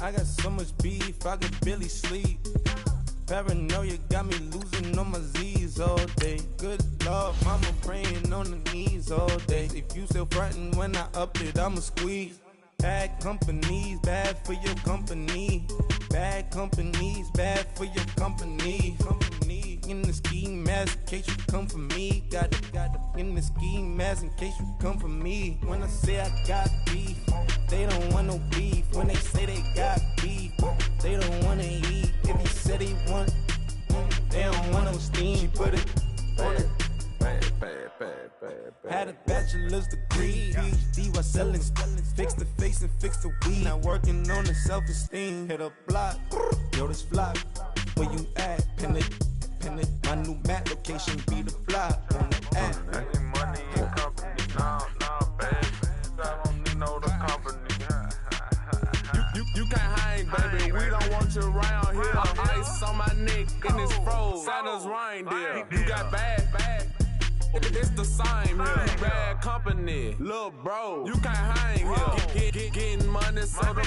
I got so much beef, I could barely sleep. Paranoia got me losing on my Z's all day. Good Lord, mama praying on the knees all day. If you still frontin' when I up it, I'ma squeeze. Bad companies, bad for your company. Bad companies, bad for your company. Company in the ski mask in case you come for me. Got it in the ski mask in case you come for me. When I say I got beef, they don't want no beef. When they say they got beef, they don't wanna eat. If you said they want, they don't want no steam. She put it on it. Had a bachelor's degree, PhD while selling. Fix the face and fix the weed. Now working on the self-esteem. Hit a block, yo this flock. Where you at? Pin it. My new map location be the block on the app. I need money and company. Nah, baby. I don't need no the company. You can't hang, baby. We don't want you around here. Ice on my neck in this froze. Santa's reindeer. You got bad. It's the same here. Bad company, little bro. You can't hang here. Getting money, so the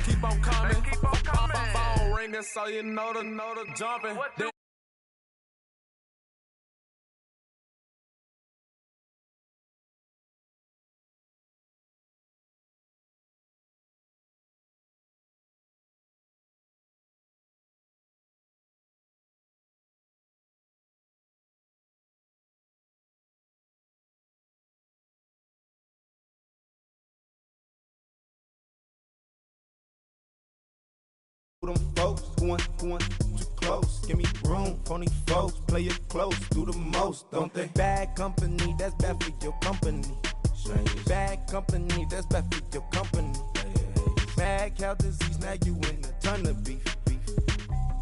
keep on coming. Phone ringing, so you know the jumping. Them folks going too close. Give me room for these folks. Play it close, do the most, don't they? Bad company, that's bad for your company. Bad company, that's bad for your company. Mad cow disease, now you in a ton of beef.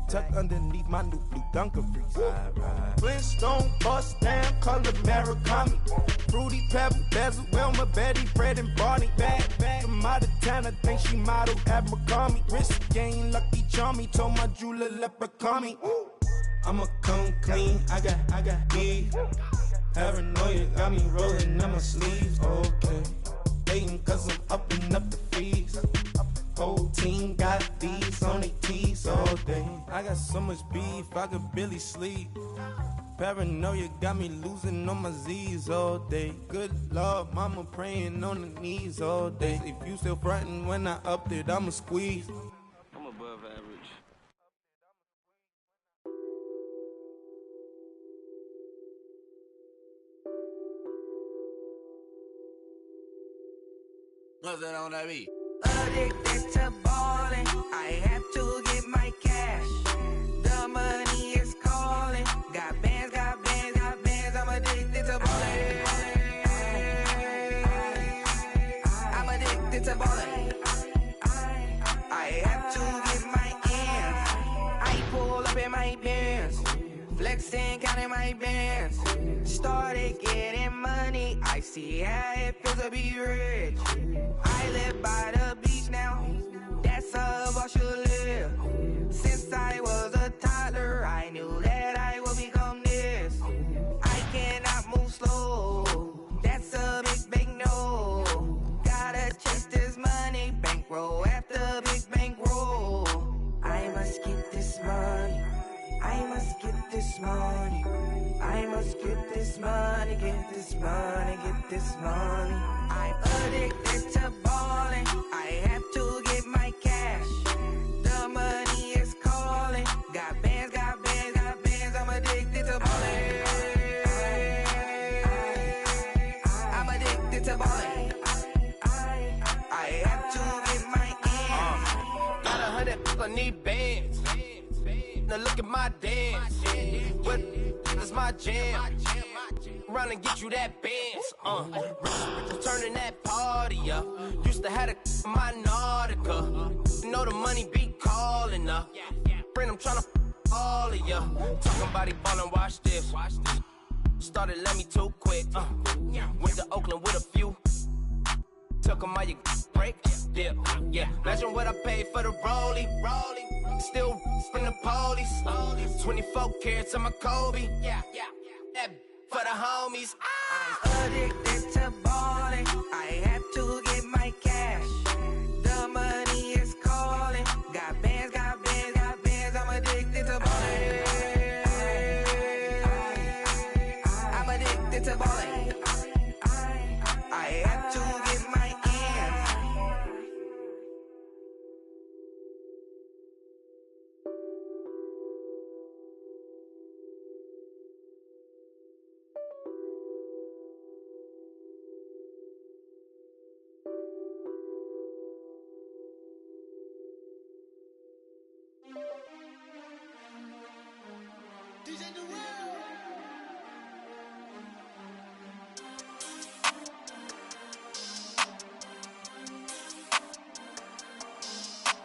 Tucked underneath my new blue Dunkaroos. Flintstone, bust down, color Murakami. Fruity Pebble, Basil, Wilma, Betty, Fred, and Barney. Bad from out of town, I think she modeled at McCarmy. Wrist game, Lucky Charmy, told my jeweler, leprechaun me. I'ma come clean, I got beef. Paranoia got me rolling on my sleeves, okay. Hating cause I'm upping up the fees. Whole team got these on their tees all day. I got so much beef, I could barely sleep. Paranoia got me losing on my Z's all day. Good Lord, mama praying on the knees all day. If you still frontin' when I up it, I'ma squeeze. I'm above average. What's that on that beat? Addicted to ballin', I have to get my cash. The money is calling. Got bands, I'm addicted to ballin'. I'm addicted to ballin'. I have to get my ends. I pull up in my Benz, flexing, counting my bands. Started getting money, I see how it feels to be rich. I live by the beach now, that's how I should live. Since I was a toddler, I knew that I would become this. I cannot move slow, that's a big no. Gotta chase this money, bankroll after big bankroll. I must get this money, I must get this money. I must get this money, get this money, get this money. I'm addicted to ballin', I have to get my cash. The money is calling. Got bands, I'm addicted to ballin'. I'm addicted to ballin'. I have to get my ends. Got 100, I need bands. Now look at my dance. What is my jam? Run and get you that bands. Turning that party up. Used to have my Nautica. You know the money be calling up. Friend, I'm tryna all of ya. Talking about he ballin', watch this. Started let me too quick. Went to Oakland with a few. Took 'em all you break. Yeah. Imagine what I paid for the rollie. Still from the police. 24 carats of my Kobe. That for the homies. I'm addicted to ballin', I have to get my cash. The money is calling.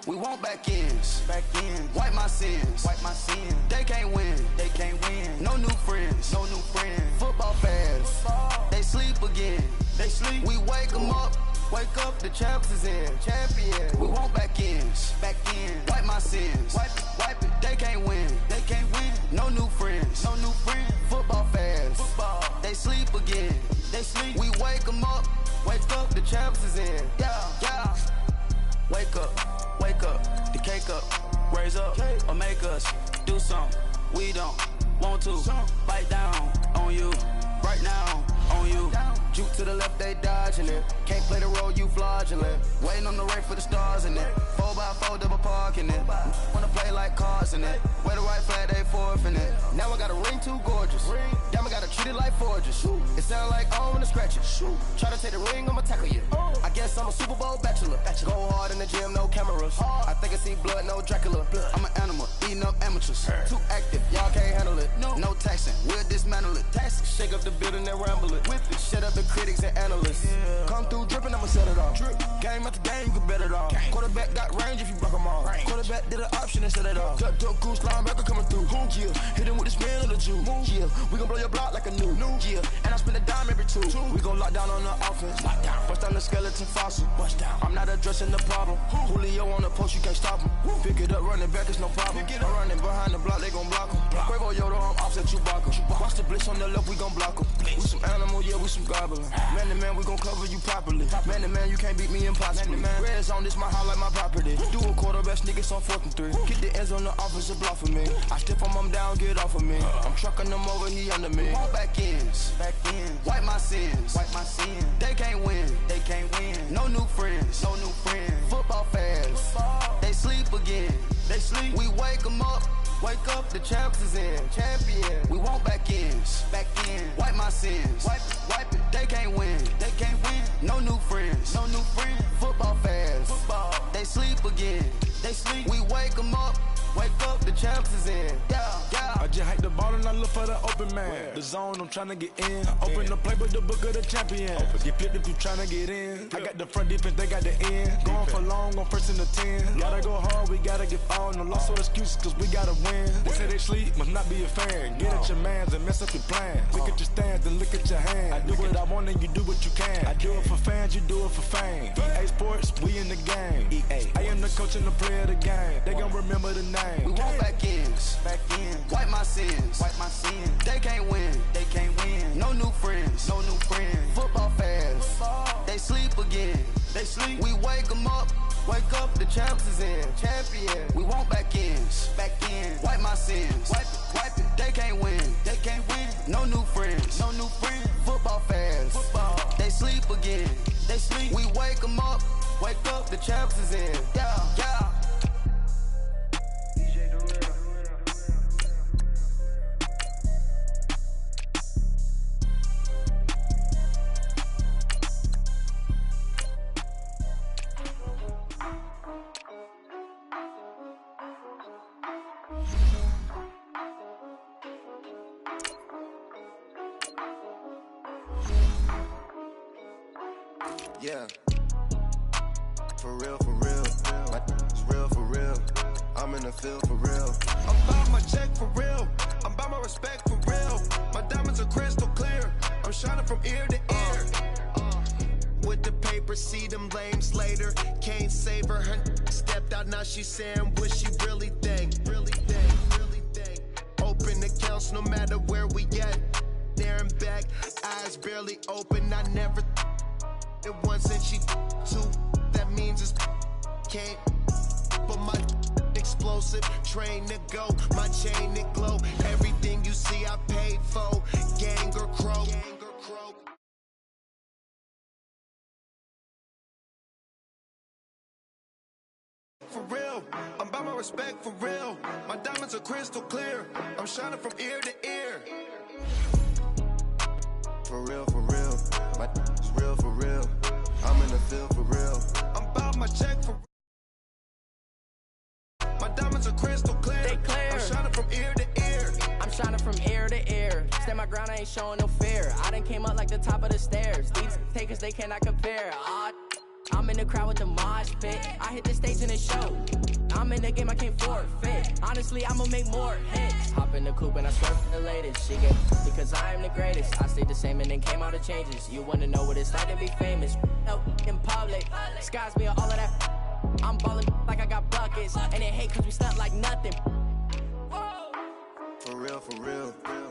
We want back ends. Wipe my sins. They can't win. No new friends. Football fans. They sleep again. We wake them up. Wake up, the champs is in. Champion. We want back ends. Wipe my sins. Wipe it. They can't win. No new friends. Football fans. They sleep again. We wake them up. Wake up, the champs is in. Yeah. Wake up, the cake up, raise up, or make us do something we don't want to. Bite down on you, right now on you. Juke to the left, they dodging it. Can't play the role, you fraudulent. Waiting on the race for the stars in it. 4x4 double parking it. Wanna play like cars in it. Wear the right flag, they forfeiting it. Now I got a ring too gorgeous. Damn, I gotta treat it like forges. It sound like I wanna scratch it. Try to take the ring, I'ma tackle you. I guess I'm a Super Bowl bachelor. Go hard in the gym, no cameras. I think I see blood, no Dracula. I'm an animal, eating up amateurs. Too active, y'all can't handle it. No taxing, we'll dismantle it. Shake up the building and ramble it. Whip it, shut up the critics and analysts. Come through dripping, I'ma set it off. Game after game, you can bet it off. Quarterback got range if you block them all. Quarterback did an option and set it off. Cut to goose linebacker coming through. Yeah, hit him with the spin of the Jew. Yeah, we gon' blow your block like a new. Yeah, and I spend a dime every two. We gon' lock down on the offense. Bust down the skeleton fossil. I'm not addressing the problem. Julio on the post, you can't stop him. Pick it up, running back, it's no problem. I'm running behind the block, they gon' block him. Quavo Yoda, I'm offset Chewbacca. Watch the blitz on the left, we gon' block him. We some animal, yeah, we some gobbler. Man to man, we gon' cover you properly. Man to man, you can't beat me impossibly. Red zone, this my highlight, my property. Do a quarterback, niggas on 4th and 3. Get the ends on the offensive block for me. I step on him down, get off of me. I'm trucking them over, he under me. Walk back ends. Wipe my sins. They can't win. No new friends. Football fans. They sleep again. We wake them up. Wake up, the champs is in. Champion. We want back ends. Wipe my sins. Wipe it. They can't win. No new friends. Football fans. They sleep again. We wake them up. Wake up, the champs is in. Yeah. I just hike the ball and I look for the open man. The zone, I'm trying to get in. Open the play with the book of the champion. Get flipped if you trying to get in. I got the front defense, they got the end. Going for long on 1st and the 10. Gotta go hard, we gotta give all. No loss or excuses, cause we gotta win. They say they sleep, must not be a fan. Get at your mans and mess up your plans. Look at your stands and look at your hands. I do what I want and you do what you can. I do it for fans, you do it for fame. EA Sports, we in the game. I am the coach and the player of the game. They gon' remember the name. We want back ends. Wipe my sins. They can't win. No new friends. Football fans. They sleep again. We wake them up. Wake up, the champs is in. Champion. We want back ends. Wipe my sins. Wipe it. They can't win. No new friends. Football fans. They sleep again. We wake them up. Wake up, the champs is in. Yeah. Yeah, for real, like, it's real for real. I'm in the field for real. I'm about my check for real. I'm about my respect for real. My diamonds are crystal clear. I'm shining from ear to ear. With the paper, see them lames later. Can't save her. Her stepped out, now she's saying what she really think. Open accounts no matter where we at. There and back, eyes barely open. I never it once and she two. That means it's can't. But my explosive train to go. My chain to glow. Everything you see I paid for. Gang or crow. For real, I'm about my respect for real. My diamonds are crystal clear. I'm shining from ear to ear. For real, my is real for real. I'm in the field for real. I'm about my check for my diamonds are crystal clear. They clear. I'm shining from ear to ear. I'm shining from ear to ear. Stand my ground, I ain't showing no fear. I done came up like the top of the stairs. These takers, they cannot compare. I'm I'm in the crowd with the mosh pit. I hit the stage and it showed. I'm in the game, I can't forfeit. Honestly, I'ma make more hits. Hop in the coupe and I swerve for the latest. She get because I am the greatest. I stayed the same and then came out of changes. You wanna know what it's like to be famous? No, in public, skies be all of that. I'm ballin' like I got buckets. And they hate cause we stunt like nothing. For real,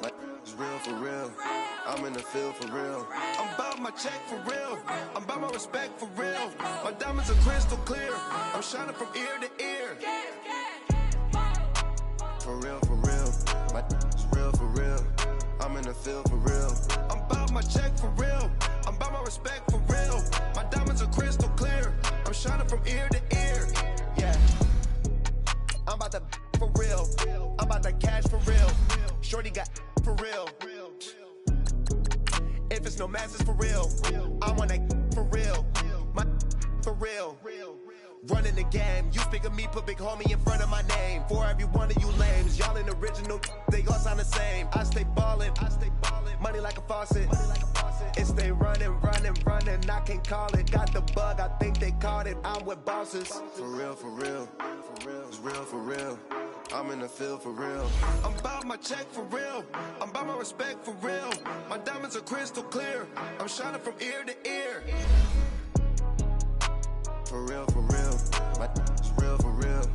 like it's real for real. I'm in the field for real. I'm about my check for real. I'm about my respect for real. My diamonds are crystal clear. I'm shining from ear to ear. For real, like it's real for real. I'm in the field for real. I'm about my check for real. I'm about my respect for real. My diamonds are crystal clear. I'm shining from ear to ear. Yeah. I'm about to for real. I'm about to cash for real. Shorty got for real. If it's no mass, it's for real. I want that for real. My for real. Running the game. You speak of me, put big homie in front of my name. For every one of you lames, y'all in original, they all sound the same. I stay ballin', money like a faucet. It stay running, I can't call it. Got the bug, I think they caught it. I'm with bosses. For real, it's real for real. I'm in the field for real. I'm about my check for real. I'm about my respect for real. My diamonds are crystal clear. I'm shining from ear to ear. For real, like it's real for real.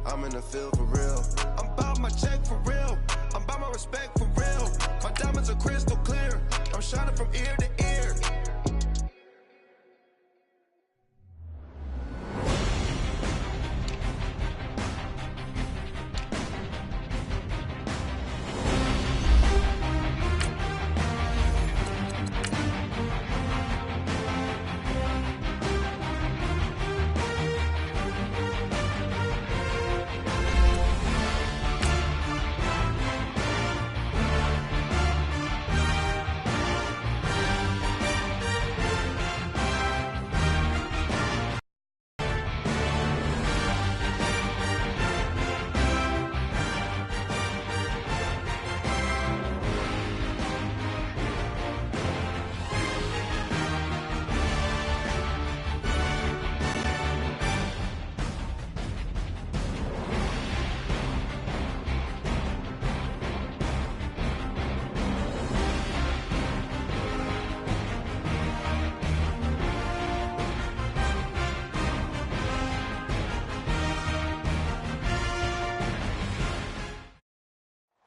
I'm in the field for real. I'm about my check for real. I'm about my respect for real. My diamonds are crystal clear. I'm shining from ear to ear.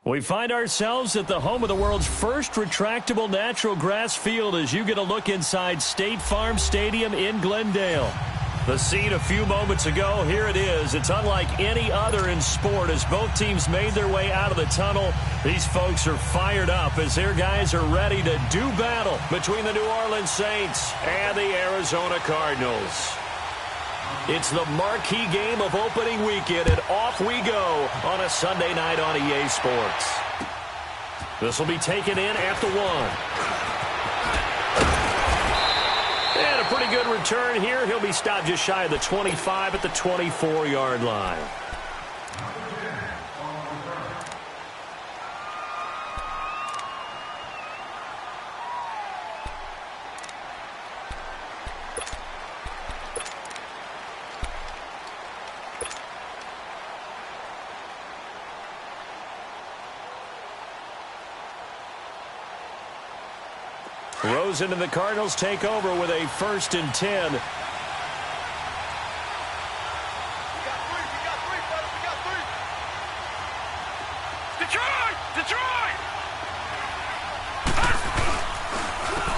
We find ourselves at the home of the world's first retractable natural grass field as you get a look inside State Farm Stadium in Glendale. The scene a few moments ago, here it is. It's unlike any other in sport as both teams made their way out of the tunnel. These folks are fired up as their guys are ready to do battle between the New Orleans Saints and the Arizona Cardinals. It's the marquee game of opening weekend, and off we go on a Sunday night on EA Sports. This will be taken in at the 1. And a pretty good return here. He'll be stopped just shy of the 25 at the 24-yard line. Rosen and the Cardinals take over with a 1st and 10. Detroit!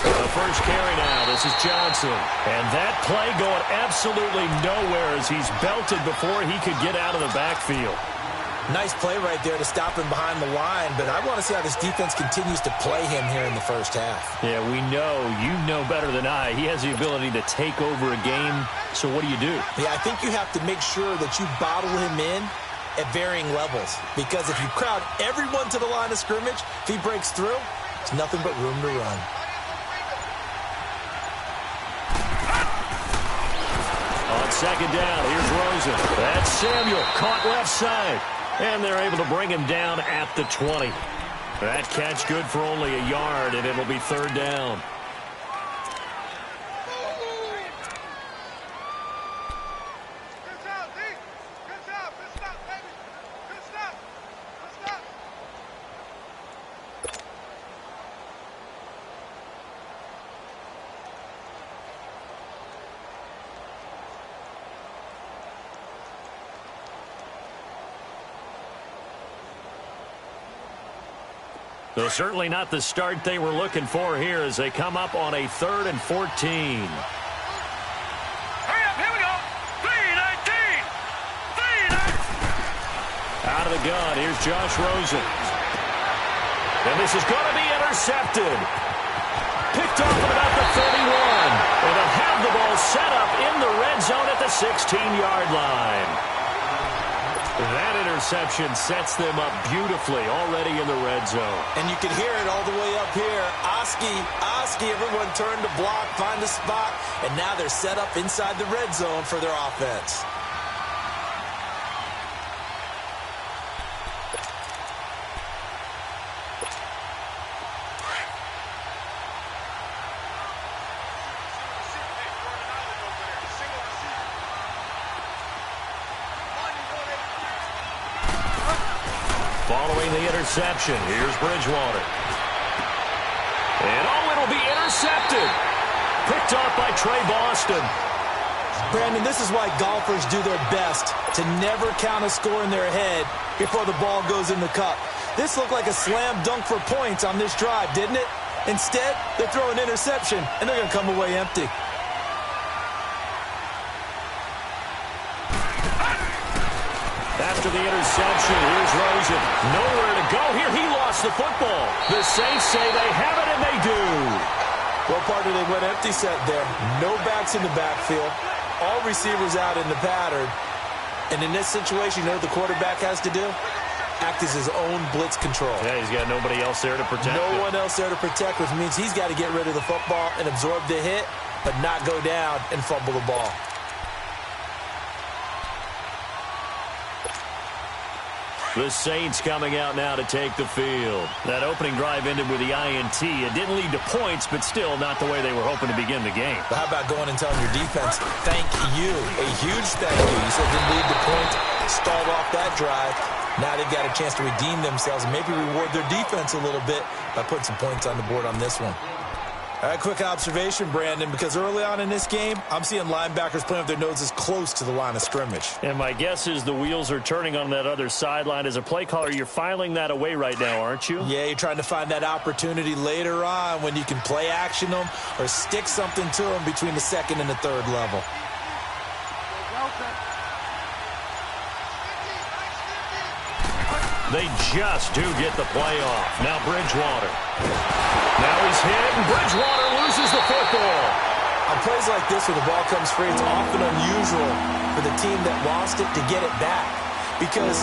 The first carry now. This is Johnson. And that play going absolutely nowhere as he's belted before he could get out of the backfield. Nice play right there to stop him behind the line, but I want to see how this defense continues to play him here in the first half. Yeah, we know. You know better than I. He has the ability to take over a game, so what do you do? Yeah, I think you have to make sure that you bottle him in at varying levels, because if you crowd everyone to the line of scrimmage, if he breaks through, it's nothing but room to run. On 2nd down, here's Rosen. That's Samuel, caught left side. And they're able to bring him down at the 20. That catch good for only a yard, and it'll be 3rd down. So certainly not the start they were looking for here as they come up on a 3rd and 14. Hurry up, here we go. 3-19. Out of the gun, here's Josh Rosen. And this is going to be intercepted. Picked off at about the 31. And they'll have the ball set up in the red zone at the 16-yard line. That interception sets them up beautifully already in the red zone. And you can hear it all the way up here. Oski, everyone turned to block, find a spot, and now they're set up inside the red zone for their offense. Following the interception, here's Bridgewater. And it'll be intercepted. Picked off by Trey Boston. Brandon, this is why golfers do their best to never count a score in their head before the ball goes in the cup. This looked like a slam dunk for points on this drive, didn't it? Instead, they throw an interception, and they're going to come away empty. After the interception, here's Rosen. Nowhere to go here. He lost the football. The Saints say they have it, and they do. Well, partner, they went empty set there. No backs in the backfield. All receivers out in the pattern. And in this situation, you know what the quarterback has to do? Act as his own blitz control. Yeah, he's got nobody else there to protect him. No one else there to protect, which means he's got to get rid of the football and absorb the hit, but not go down and fumble the ball. The Saints coming out now to take the field. That opening drive ended with the INT. It didn't lead to points, but still not the way they were hoping to begin the game. But how about going and telling your defense, thank you, a huge thank you. You said didn't lead to points, stalled off that drive. Now they've got a chance to redeem themselves and maybe reward their defense a little bit by putting some points on the board on this one. All right, quick observation, Brandon, because early on in this game, I'm seeing linebackers playing with their noses close to the line of scrimmage. And my guess is the wheels are turning on that other sideline. As a play caller, you're filing that away right now, aren't you? Yeah, you're trying to find that opportunity later on when you can play action them or stick something to them between the second and the third level. They just do get the play off. Now Bridgewater. Now he's hit, and Bridgewater loses the football. On plays like this where the ball comes free, it's often unusual for the team that lost it to get it back. Because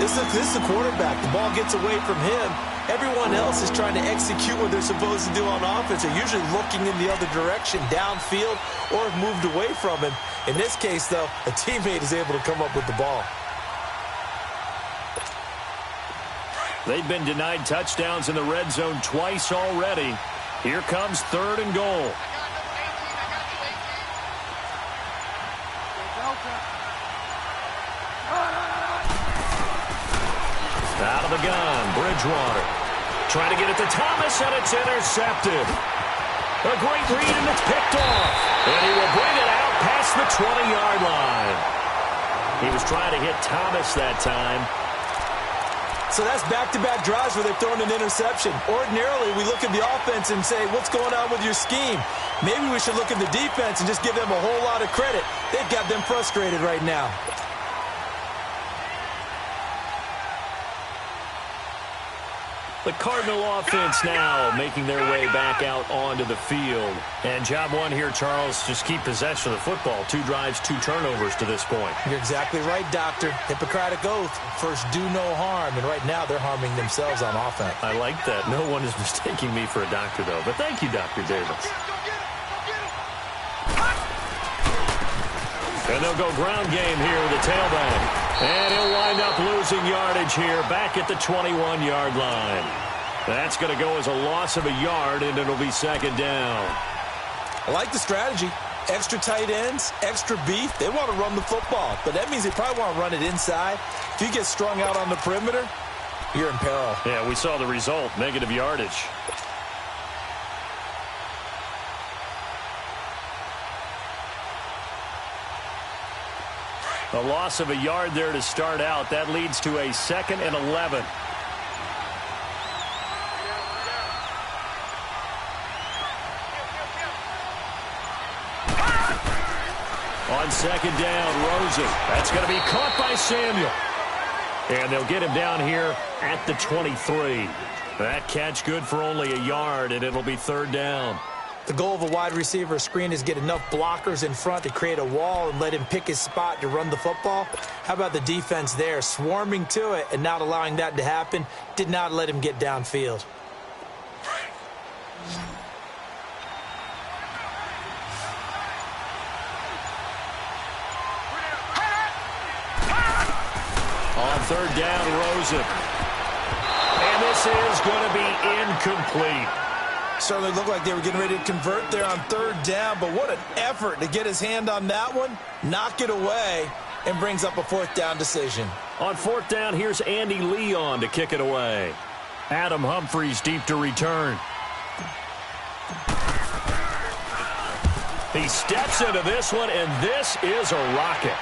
this is the quarterback. The ball gets away from him. Everyone else is trying to execute what they're supposed to do on offense. They're usually looking in the other direction, downfield, or have moved away from him. In this case, though, a teammate is able to come up with the ball. They've been denied touchdowns in the red zone twice already. Here comes 3rd and goal. Out of the gun, Bridgewater. Trying to get it to Thomas, and it's intercepted. A great read, and it's picked off. And he will bring it out past the 20-yard line. He was trying to hit Thomas that time. So that's back-to-back drives where they've thrown an interception. Ordinarily, we look at the offense and say, what's going on with your scheme? Maybe we should look at the defense and just give them a whole lot of credit. They've got them frustrated right now. The Cardinal offense now making their way back out onto the field. And job one here, Charles, just keep possession of the football. 2 drives, 2 turnovers to this point. You're exactly right, Doctor. Hippocratic oath. First, do no harm. And right now, they're harming themselves on offense. I like that. No one is mistaking me for a doctor, though. But thank you, Dr. Davis. And they'll go ground game here with the tailback. And he'll wind up losing yardage here back at the 21-yard line. That's going to go as a loss of a yard, and it'll be 2nd down. I like the strategy. Extra tight ends, extra beef. They want to run the football, but that means they probably want to run it inside. If you get strung out on the perimeter, you're in peril. Yeah, we saw the result, negative yardage. A loss of a yard there to start out. That leads to a 2nd and 11. On second down, Rosen. That's going to be caught by Samuel. And they'll get him down here at the 23. That catch good for only a yard, and it'll be third down. The goal of a wide receiver screen is get enough blockers in front to create a wall and let him pick his spot to run the football. How about the defense there, swarming to it and not allowing that to happen? Did not let him get downfield. On third down, Rosen. And this is going to be incomplete. Certainly looked like they were getting ready to convert there on third down, but what an effort to get his hand on that one, knock it away, and brings up a fourth down decision. On fourth down, here's Andy Leon to kick it away. Adam Humphries deep to return. He steps into this one, and this is a rocket.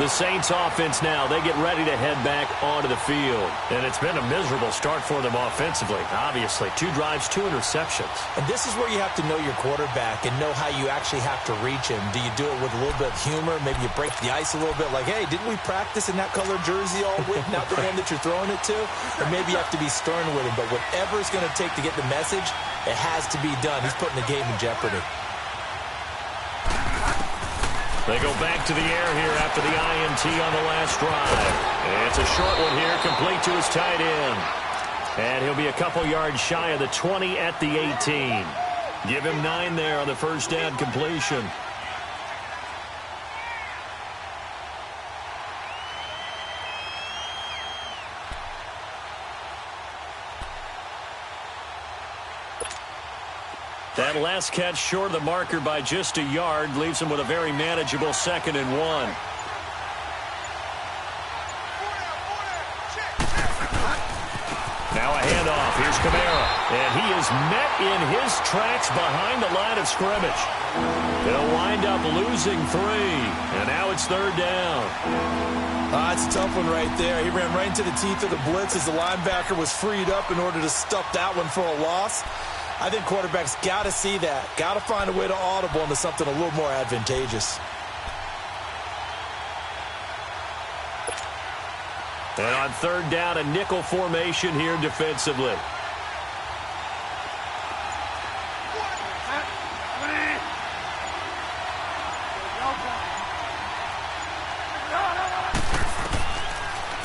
The Saints offense now, they get ready to head back onto the field. And it's been a miserable start for them offensively, obviously. 2 drives, 2 interceptions. And this is where you have to know your quarterback and know how you actually have to reach him. Do you do it with a little bit of humor? Maybe you break the ice a little bit like, hey, didn't we practice in that color jersey all week? Not the one that you're throwing it to? Or maybe you have to be stern with him. But whatever it's going to take to get the message, it has to be done. He's putting the game in jeopardy. They go back to the air here after the INT on the last drive. And it's a short one here, complete to his tight end. And he'll be a couple yards shy of the 20 at the 18. Give him 9 there on the first down completion. That last catch short of the marker by just a yard leaves him with a very manageable 2nd and 1. Now a handoff. Here's Kamara. And he is met in his tracks behind the line of scrimmage. They'll wind up losing 3. And now it's third down. It's a tough one right there. He ran right into the teeth of the blitz as the linebacker was freed up in order to stuff that one for a loss. I think quarterbacks got to see that. Got to find a way to audible into something a little more advantageous. And on third down, a nickel formation here defensively.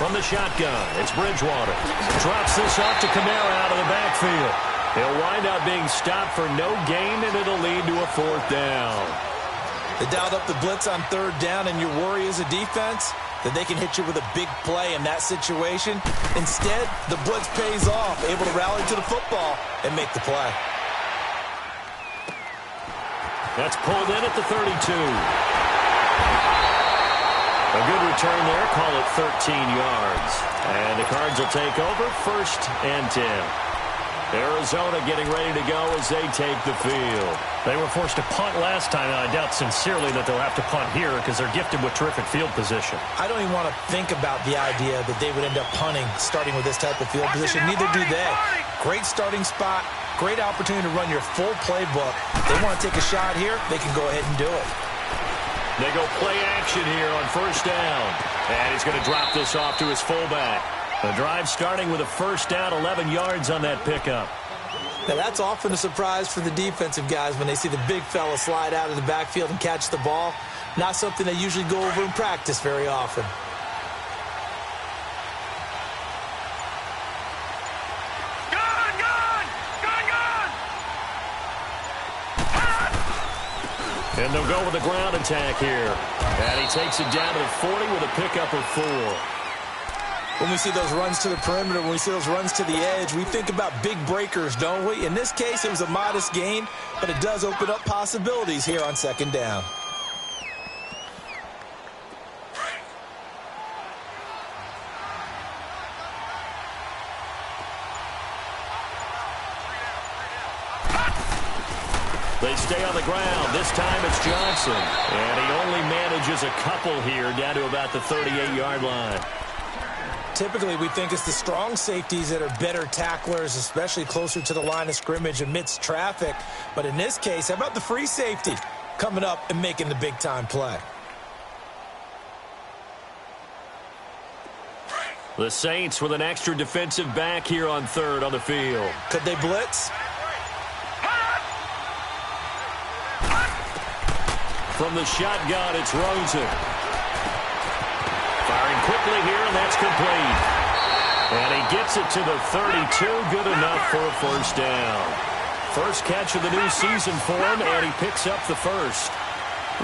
From the shotgun, it's Bridgewater. Drops this off to Kamara out of the backfield. He'll wind up being stopped for no gain, and it'll lead to a fourth down. They dialed up the blitz on third down, and your worry as a defense that they can hit you with a big play in that situation. Instead, the blitz pays off, able to rally to the football and make the play. That's pulled in at the 32. A good return there, call it 13 yards. And the Cards will take over, 1st and 10. Arizona getting ready to go as they take the field. They were forced to punt last time, and I doubt sincerely that they'll have to punt here because they're gifted with terrific field position. I don't even want to think about the idea that they would end up punting starting with this type of field position. Neither do they. Great starting spot, great opportunity to run your full playbook. They want to take a shot here, they can go ahead and do it. They go play action here on first down. And he's going to drop this off to his fullback. The drive starting with a first down, 11 yards on that pickup. Now that's often a surprise for the defensive guys when they see the big fella slide out of the backfield and catch the ball. Not something they usually go over in practice very often. And they'll go with a ground attack here. And he takes it down to the 40 with a pickup of 4. When we see those runs to the perimeter, when we see those runs to the edge, we think about big breakers, don't we? In this case, it was a modest gain, but it does open up possibilities here on second down. They stay on the ground. This time it's Johnson. And he only manages a couple here down to about the 38-yard line. Typically, we think it's the strong safeties that are better tacklers, especially closer to the line of scrimmage amidst traffic. But in this case, how about the free safety coming up and making the big-time play? The Saints with an extra defensive back here on third on the field. Could they blitz? From the shotgun, it's Rosen. Firing quickly here, and that's complete. And he gets it to the 32. Good enough for a first down. First catch of the new season for him, and he picks up the first.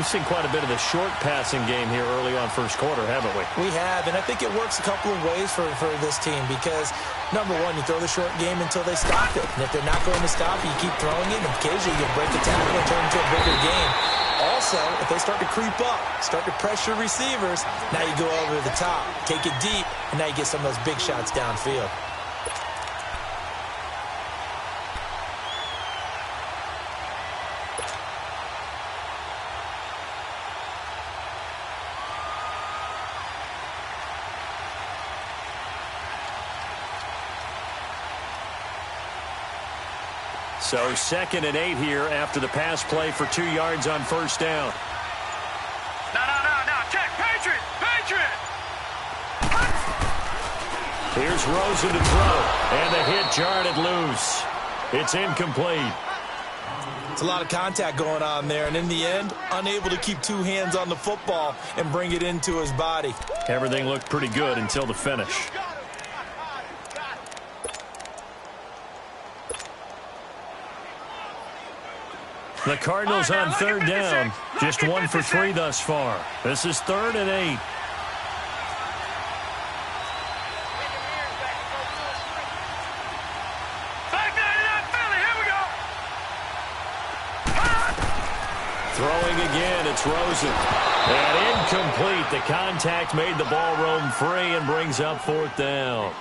We've seen quite a bit of the short passing game here early on first quarter, haven't we? We have, and I think it works a couple of ways for this team because, number one, you throw the short game until they stop it. And if they're not going to stop it, you keep throwing it, and occasionally you break a tackle and turn it into a bigger game. Also, if they start to creep up, start to pressure receivers, now you go over the top, take it deep, and now you get some of those big shots downfield. So 2nd and 8 here after the pass play for 2 yards on first down. No. Check. Patriot. Here's Rosen to throw. And the hit jarred it loose. It's incomplete. It's a lot of contact going on there. And in the end, unable to keep two hands on the football and bring it into his body. Everything looked pretty good until the finish. The Cardinals on third down. Just 1 for 3 thus far. This is 3rd and 8. Throwing again, it's Rosen. And incomplete. The contact made the ball roam free and brings up 4th down.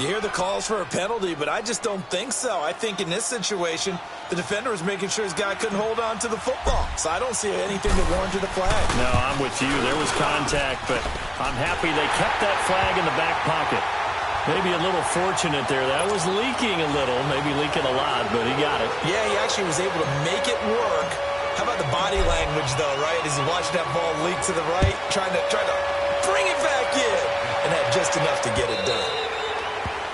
You hear the calls for a penalty, but I just don't think so. I think in this situation, the defender was making sure his guy couldn't hold on to the football. So I don't see anything that warranted a flag. No, I'm with you. There was contact, but I'm happy they kept that flag in the back pocket. Maybe a little fortunate there. That was leaking a little, maybe leaking a lot, but he got it. Yeah, he actually was able to make it work. How about the body language, though, right? As he watched that ball leak to the right, trying to bring it back in, and had just enough to get it done.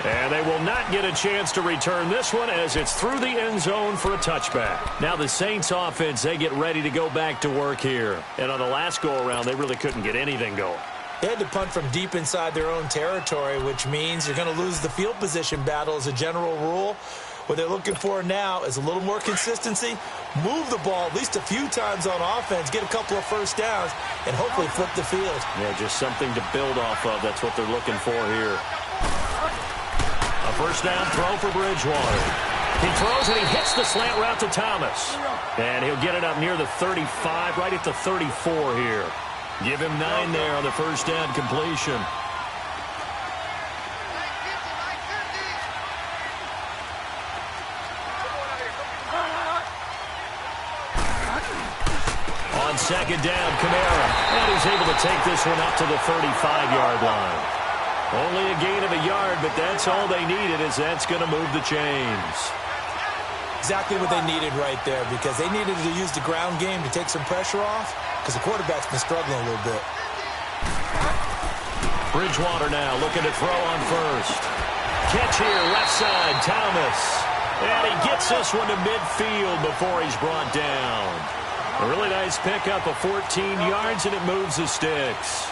And they will not get a chance to return this one as it's through the end zone for a touchback. Now the Saints offense, they get ready to go back to work here. And on the last go-around, they really couldn't get anything going. They had to punt from deep inside their own territory, which means you're going to lose the field position battle as a general rule. What they're looking for now is a little more consistency, move the ball at least a few times on offense, get a couple of first downs, and hopefully flip the field. Yeah, just something to build off of. That's what they're looking for here. A first down throw for Bridgewater. He throws and he hits the slant route to Thomas. And he'll get it up near the 35, right at the 34 here. Give him 9 there on the first down completion. On second down, Kamara. And he's able to take this one up to the 35-yard line. Only a gain of a yard, but that's all they needed, as that's going to move the chains. Exactly what they needed right there, because they needed to use the ground game to take some pressure off, because the quarterback's been struggling a little bit. Bridgewater now looking to throw on first. Catch here, left side, Thomas. And he gets this one to midfield before he's brought down. A really nice pickup of 14 yards, and it moves the sticks.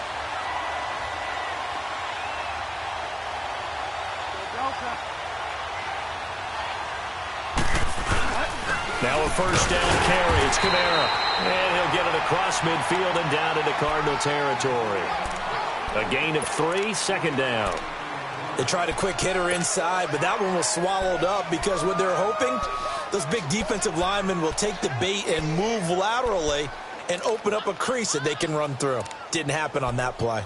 Now a first down carry. It's Kamara. And he'll get it across midfield and down into Cardinal territory. A gain of 3, second down. They tried a quick hitter inside, but that one was swallowed up because what they're hoping, those big defensive linemen will take the bait and move laterally and open up a crease that they can run through. Didn't happen on that play.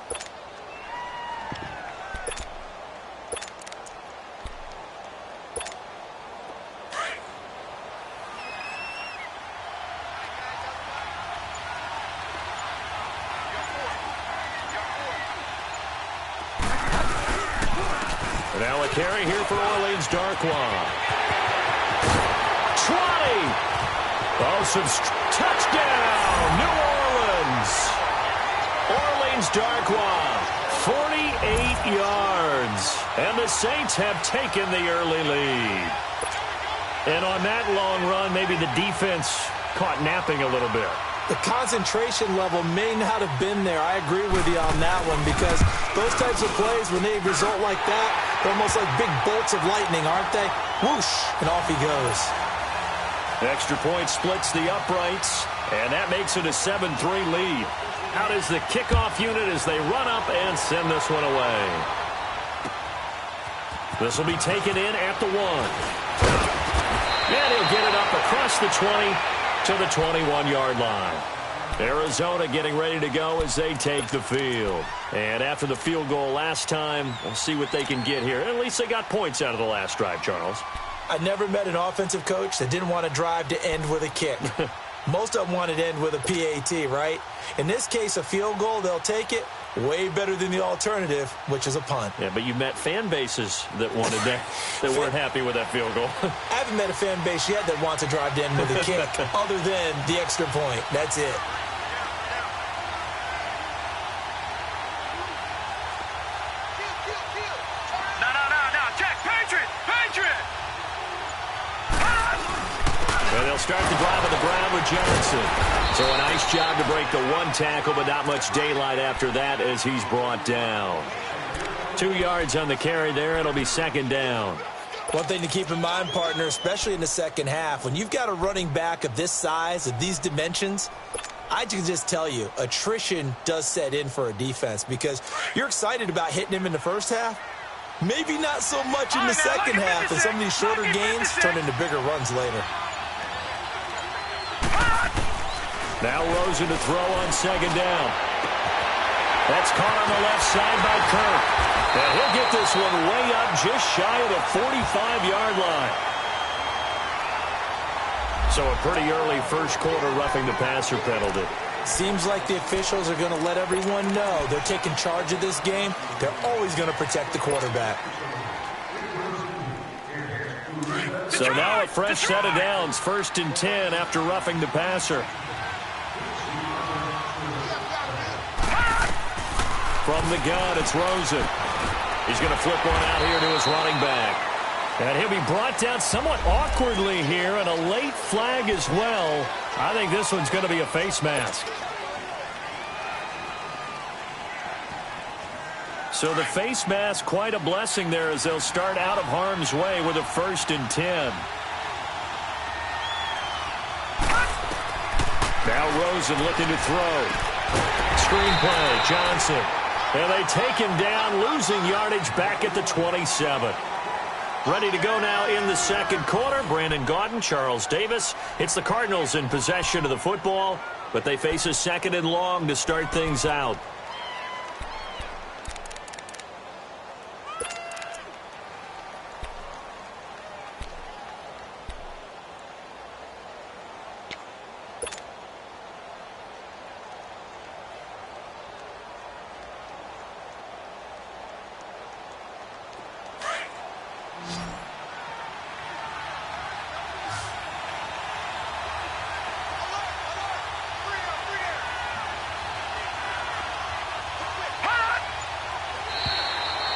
Now a carry here for Orleans Darkwa. 20. Touchdown, New Orleans. Orleans Darkwa, 48 yards. And the Saints have taken the early lead. And on that long run, maybe the defense caught napping a little bit. The concentration level may not have been there. I agree with you on that one, because those types of plays, when they result like that, they're almost like big bolts of lightning, aren't they? Whoosh, and off he goes. Extra point splits the uprights, and that makes it a 7-3 lead. Out is the kickoff unit as they run up and send this one away. This will be taken in at the 1. And he'll get it up across the 20 to the 21-yard line. Arizona getting ready to go as they take the field. And after the field goal last time, we'll see what they can get here. At least they got points out of the last drive, Charles. I never met an offensive coach that didn't want to drive to end with a kick. Most of them wanted to end with a PAT, right? In this case, a field goal, they'll take it. Way better than the alternative, which is a punt. Yeah, but you met fan bases that wanted that, that weren't happy with that field goal. I haven't met a fan base yet that wants to drive to end with a kick other than the extra point. That's it. Well, they'll start the drive on the ground with Johnson. So a nice job to break the one tackle, but not much daylight after that as he's brought down. 2 yards on the carry there. It'll be second down. One thing to keep in mind, partner, especially in the second half, when you've got a running back of this size, of these dimensions, I can just tell you, attrition does set in for a defense, because you're excited about hitting him in the first half. Maybe not so much in the second half, and some of these shorter gains turn into bigger runs later. Now Rosen to throw on second down. That's caught on the left side by Kirk. And he'll get this one way up just shy of the 45-yard line. So a pretty early first quarter roughing the passer penalty. Seems like the officials are going to let everyone know they're taking charge of this game. They're always going to protect the quarterback. So now a fresh set of downs. 1st and 10 after roughing the passer. From the gun, it's Rosen. He's going to flip one out here to his running back. And he'll be brought down somewhat awkwardly here, and a late flag as well. I think this one's going to be a face mask. So the face mask, quite a blessing there as they'll start out of harm's way with a 1st and 10. Now Rosen looking to throw. Screenplay, Johnson. And they take him down, losing yardage back at the 27. Ready to go now in the second quarter. Brandon Gaudin, Charles Davis. It's the Cardinals in possession of the football, but they face a 2nd and long to start things out.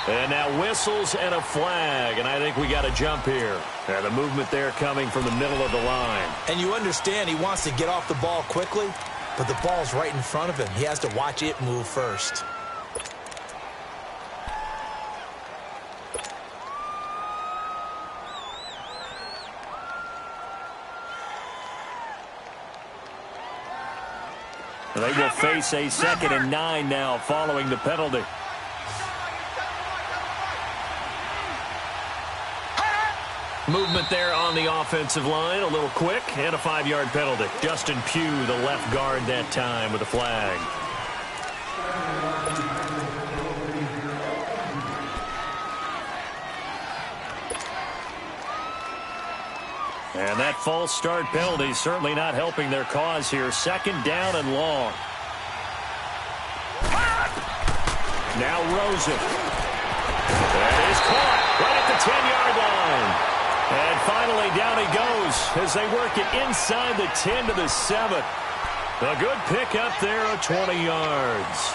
And now whistles and a flag, and I think we got a jump here. And the movement there coming from the middle of the line. And you understand he wants to get off the ball quickly, but the ball's right in front of him. He has to watch it move first. They will face a 2nd and 9 now following the penalty. Movement there on the offensive line, a little quick, and a 5-yard penalty. Justin Pugh, the left guard that time with a flag. And that false start penalty certainly not helping their cause here. 2nd down and long. Now Rosen. That is caught. 10-yard line. And finally, down he goes as they work it inside the 10 to the 7. A good pick up there of 20 yards.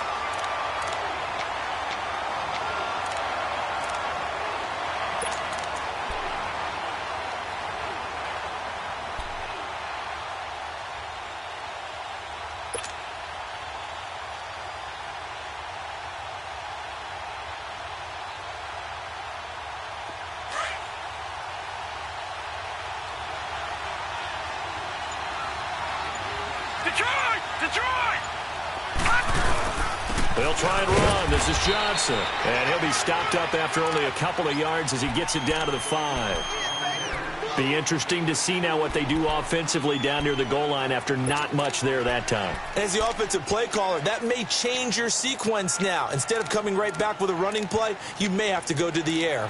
They'll try and run. This is Johnson. And he'll be stopped up after only a couple of yards as he gets it down to the 5. Be interesting to see now what they do offensively down near the goal line after not much there that time. As the offensive play caller, that may change your sequence now. Instead of coming right back with a running play, you may have to go to the air.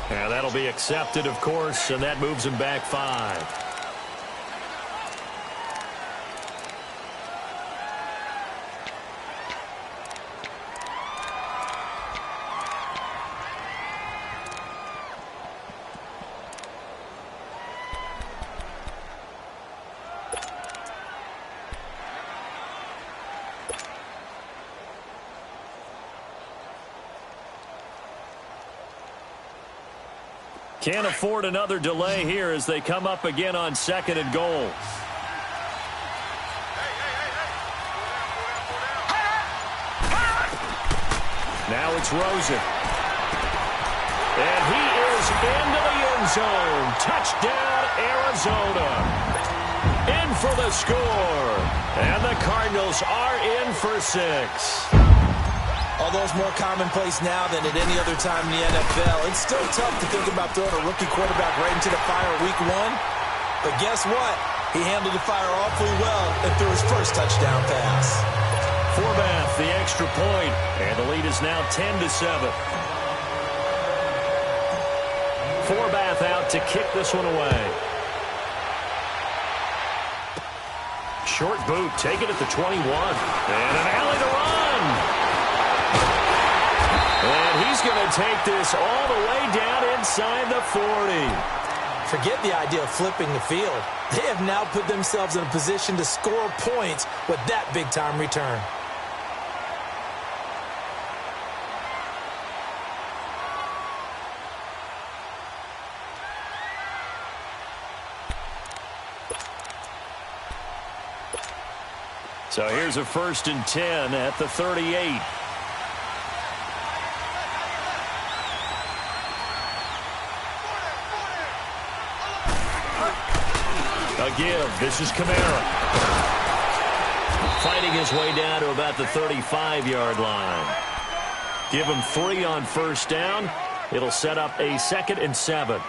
Yeah, that'll be accepted, of course, and that moves him back 5. Can't afford another delay here as they come up again on 2nd and goal. Now it's Rosen. And he is into the end zone. Touchdown, Arizona. In for the score. And the Cardinals are in for 6. Although it's more commonplace now than at any other time in the NFL, it's still tough to think about throwing a rookie quarterback right into the fire week 1. But guess what? He handled the fire awfully well and threw his first touchdown pass. Forbath, the extra point, and the lead is now 10-7. Forbath out to kick this one away. Short boot, taken at the 21. And an alley to run. And he's going to take this all the way down inside the 40. Forget the idea of flipping the field. They have now put themselves in a position to score points with that big-time return. So here's a 1st and 10 at the 38. A give. This is Kamara. Fighting his way down to about the 35-yard line. Give him 3 on 1st down. It'll set up a 2nd and 7.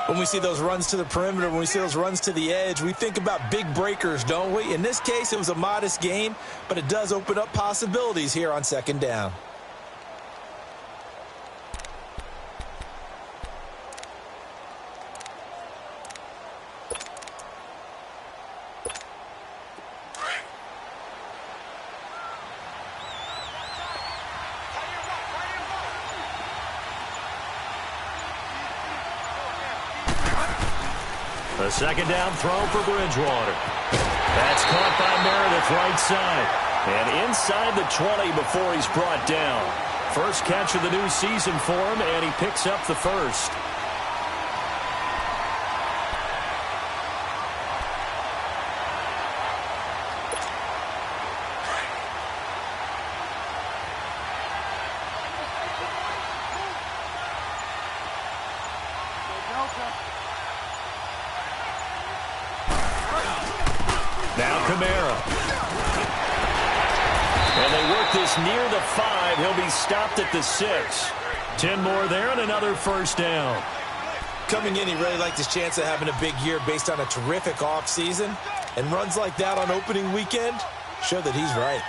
When we see those runs to the perimeter, when we see those runs to the edge, we think about big breakers, don't we? In this case, it was a modest gain, but it does open up possibilities here on 2nd down. A 2nd down throw for Bridgewater. That's caught by Meredith right side. And inside the 20 before he's brought down. First catch of the new season for him, and he picks up the 1st. Now Kamara. And they work this near the 5. He'll be stopped at the 6. 10 more there and another 1st down. Coming in, he really liked his chance of having a big year based on a terrific offseason. And runs like that on opening weekend show that he's right.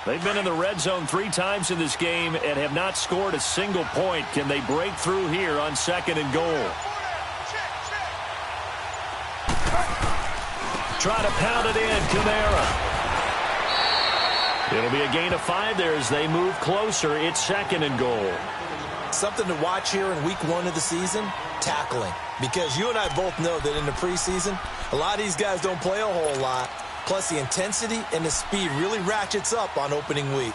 They've been in the red zone 3 times in this game and have not scored a single point. Can they break through here on 2nd and goal? Try to pound it in, Kamara. It'll be a gain of 5 there as they move closer. It's 2nd and goal. Something to watch here in week 1 of the season, tackling. Because you and I both know that in the preseason, a lot of these guys don't play a whole lot. Plus, the intensity and the speed really ratchets up on opening week.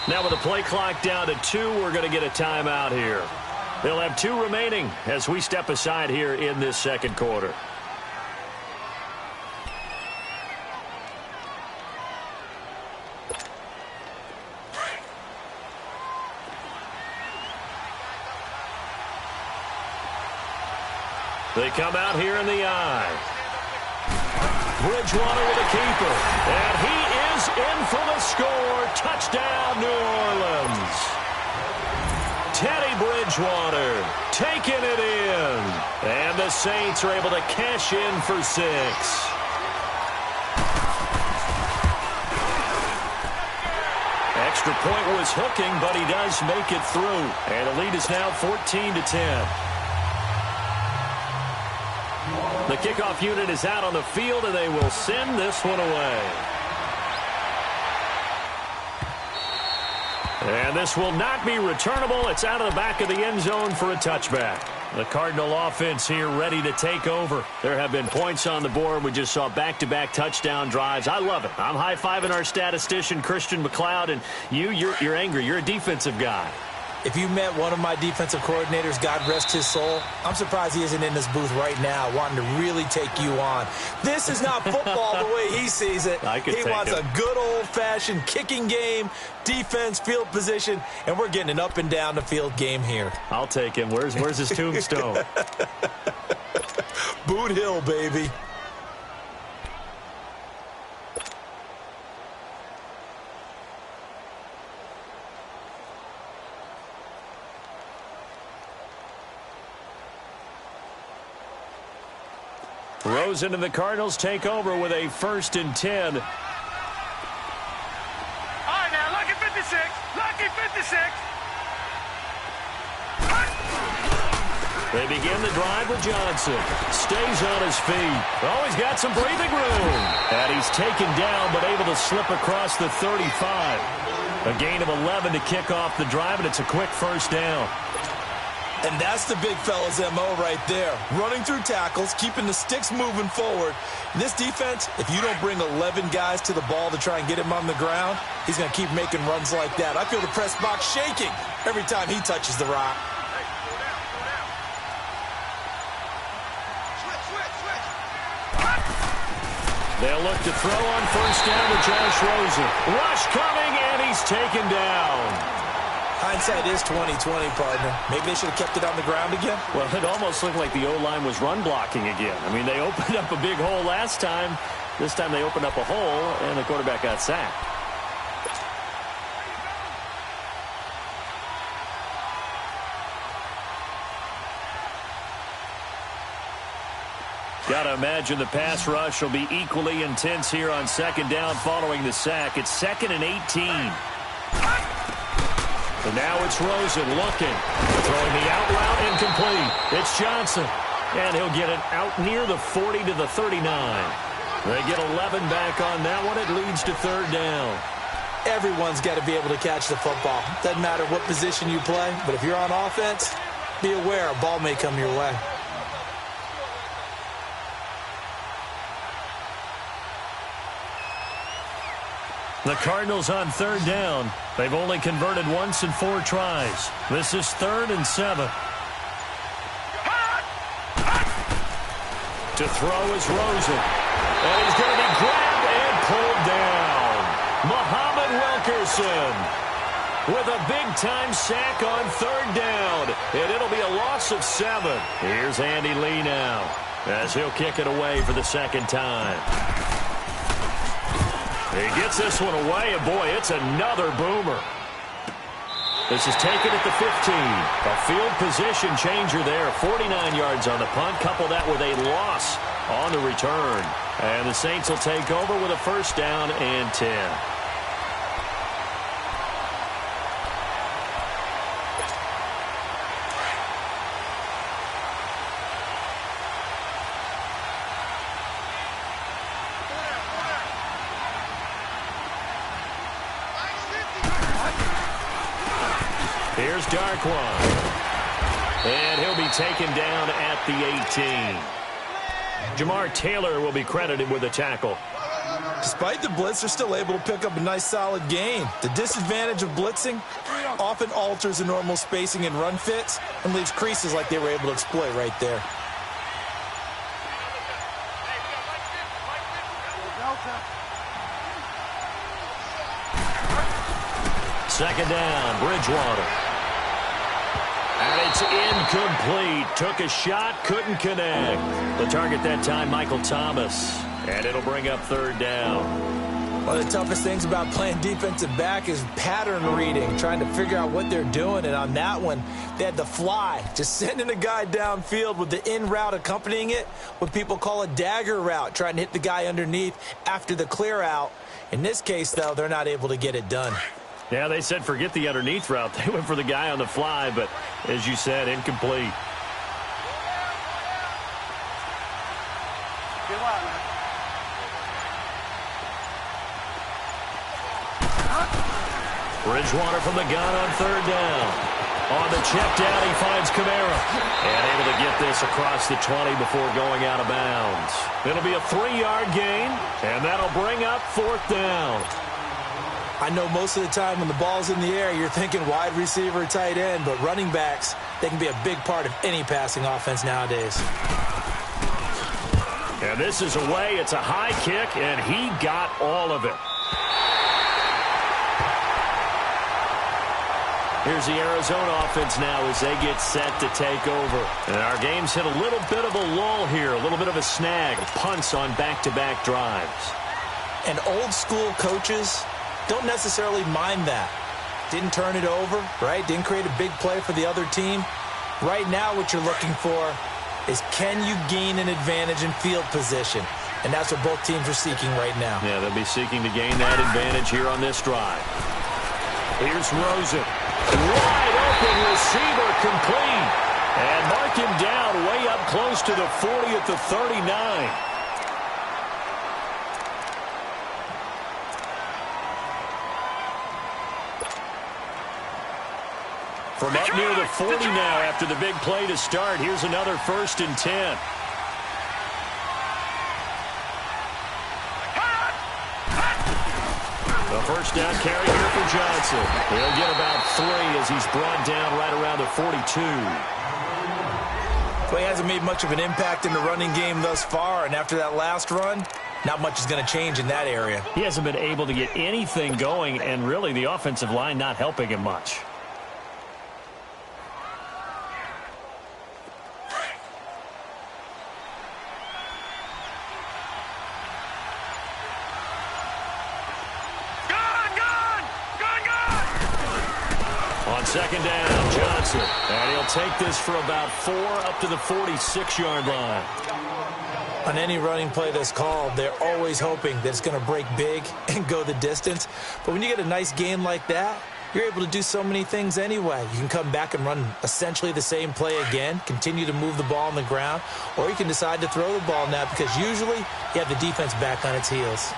Now with the play clock down to 2, we're going to get a timeout here. They'll have 2 remaining as we step aside here in this 2nd quarter. They come out here in the eye. Bridgewater with a keeper. And he is in for the score. Touchdown, New Orleans. Teddy Bridgewater taking it in. And the Saints are able to cash in for 6. Extra point was hooking, but he does make it through. And the lead is now 14-10. The kickoff unit is out on the field, and they will send this one away. And this will not be returnable. It's out of the back of the end zone for a touchback. The Cardinal offense here ready to take over. There have been points on the board. We just saw back-to-back touchdown drives. I love it. I'm high-fiving our statistician, Christian McLeod, and you're angry. You're a defensive guy. If you met one of my defensive coordinators, God rest his soul, I'm surprised he isn't in this booth right now wanting to really take you on. This is not football the way he sees it. He wants a good old-fashioned kicking game, defense, field position, and we're getting an up-and-down-the-field game here. I'll take him. Where's his tombstone? Boot Hill, baby. Rosen and the Cardinals take over with a 1st and 10. All right, now, lucky 56. Lucky 56. They begin the drive with Johnson. Stays on his feet. Oh, he's got some breathing room. And he's taken down, but able to slip across the 35. A gain of 11 to kick off the drive, and it's a quick 1st down. And that's the big fella's MO right there. Running through tackles, keeping the sticks moving forward. In this defense, if you don't bring 11 guys to the ball to try and get him on the ground, he's going to keep making runs like that. I feel the press box shaking every time he touches the rock. They'll look to throw on 1st down to Josh Rosen. Rush coming, and he's taken down. Hindsight is 20/20, partner. Maybe they should have kept it on the ground again. Well, it almost looked like the O-line was run blocking again. I mean, they opened up a big hole last time. This time they opened up a hole, and the quarterback got sacked. Got to imagine the pass rush will be equally intense here on 2nd down following the sack. It's 2nd and 18. And now it's Rosen looking. Throwing the out route incomplete. It's Johnson. And he'll get it out near the 40 to the 39. They get 11 back on that one. It leads to 3rd down. Everyone's got to be able to catch the football. Doesn't matter what position you play, but if you're on offense, be aware a ball may come your way. The Cardinals on 3rd down. They've only converted once in 4 tries. This is 3rd and 7. To throw is Rosen. And he's going to be grabbed and pulled down. Muhammad Wilkerson with a big-time sack on 3rd down. And it'll be a loss of 7. Here's Andy Lee now as he'll kick it away for the 2nd time. He gets this one away, and boy, it's another boomer. This is taken at the 15. A field position changer there. 49 yards on the punt. Couple that with a loss on the return. And the Saints will take over with a 1st down and 10. Here's Darkwan. And he'll be taken down at the 18. Jamar Taylor will be credited with a tackle. Despite the blitz, they're still able to pick up a nice solid gain. The disadvantage of blitzing often alters the normal spacing and run fits and leaves creases like they were able to exploit right there. Second down, Bridgewater. And it's incomplete. Took a shot, couldn't connect. The target that time, Michael Thomas. And it'll bring up 3rd down. One of the toughest things about playing defensive back is pattern reading, trying to figure out what they're doing. And on that one, they had the fly, just sending a guy downfield with the in route accompanying it, what people call a dagger route, trying to hit the guy underneath after the clear out. In this case, though, they're not able to get it done. Yeah, they said forget the underneath route. They went for the guy on the fly, but as you said, incomplete. Bridgewater from the gun on 3rd down. On the check down, he finds Kamara. And able to get this across the 20 before going out of bounds. It'll be a 3-yard gain, and that'll bring up 4th down. I know most of the time when the ball's in the air, you're thinking wide receiver, tight end, but running backs, they can be a big part of any passing offense nowadays. And this is away. It's a high kick, and he got all of it. Here's the Arizona offense now as they get set to take over. And our game's hit a little bit of a lull here, a little bit of a snag. Punts on back-to-back drives. And old-school coaches don't necessarily mind that. Didn't turn it over, right? Didn't create a big play for the other team. Right now what you're looking for is can you gain an advantage in field position? And that's what both teams are seeking right now. Yeah, they'll be seeking to gain that advantage here on this drive. Here's Rosen. Wide open receiver complete. And mark him down way up close to the 40 at the 39. From up near the 40 now after the big play to start. Here's another 1st and 10. The 1st down carry here for Johnson. He'll get about 3 as he's brought down right around the 42. Well, he hasn't made much of an impact in the running game thus far, and after that last run, not much is going to change in that area. He hasn't been able to get anything going, and really the offensive line not helping him much. Second down, Johnson. And he'll take this for about 4 up to the 46-yard line. On any running play that's called, they're always hoping that it's going to break big and go the distance. But when you get a nice gain like that, you're able to do so many things anyway. You can come back and run essentially the same play again, continue to move the ball on the ground, or you can decide to throw the ball now because usually you have the defense back on its heels.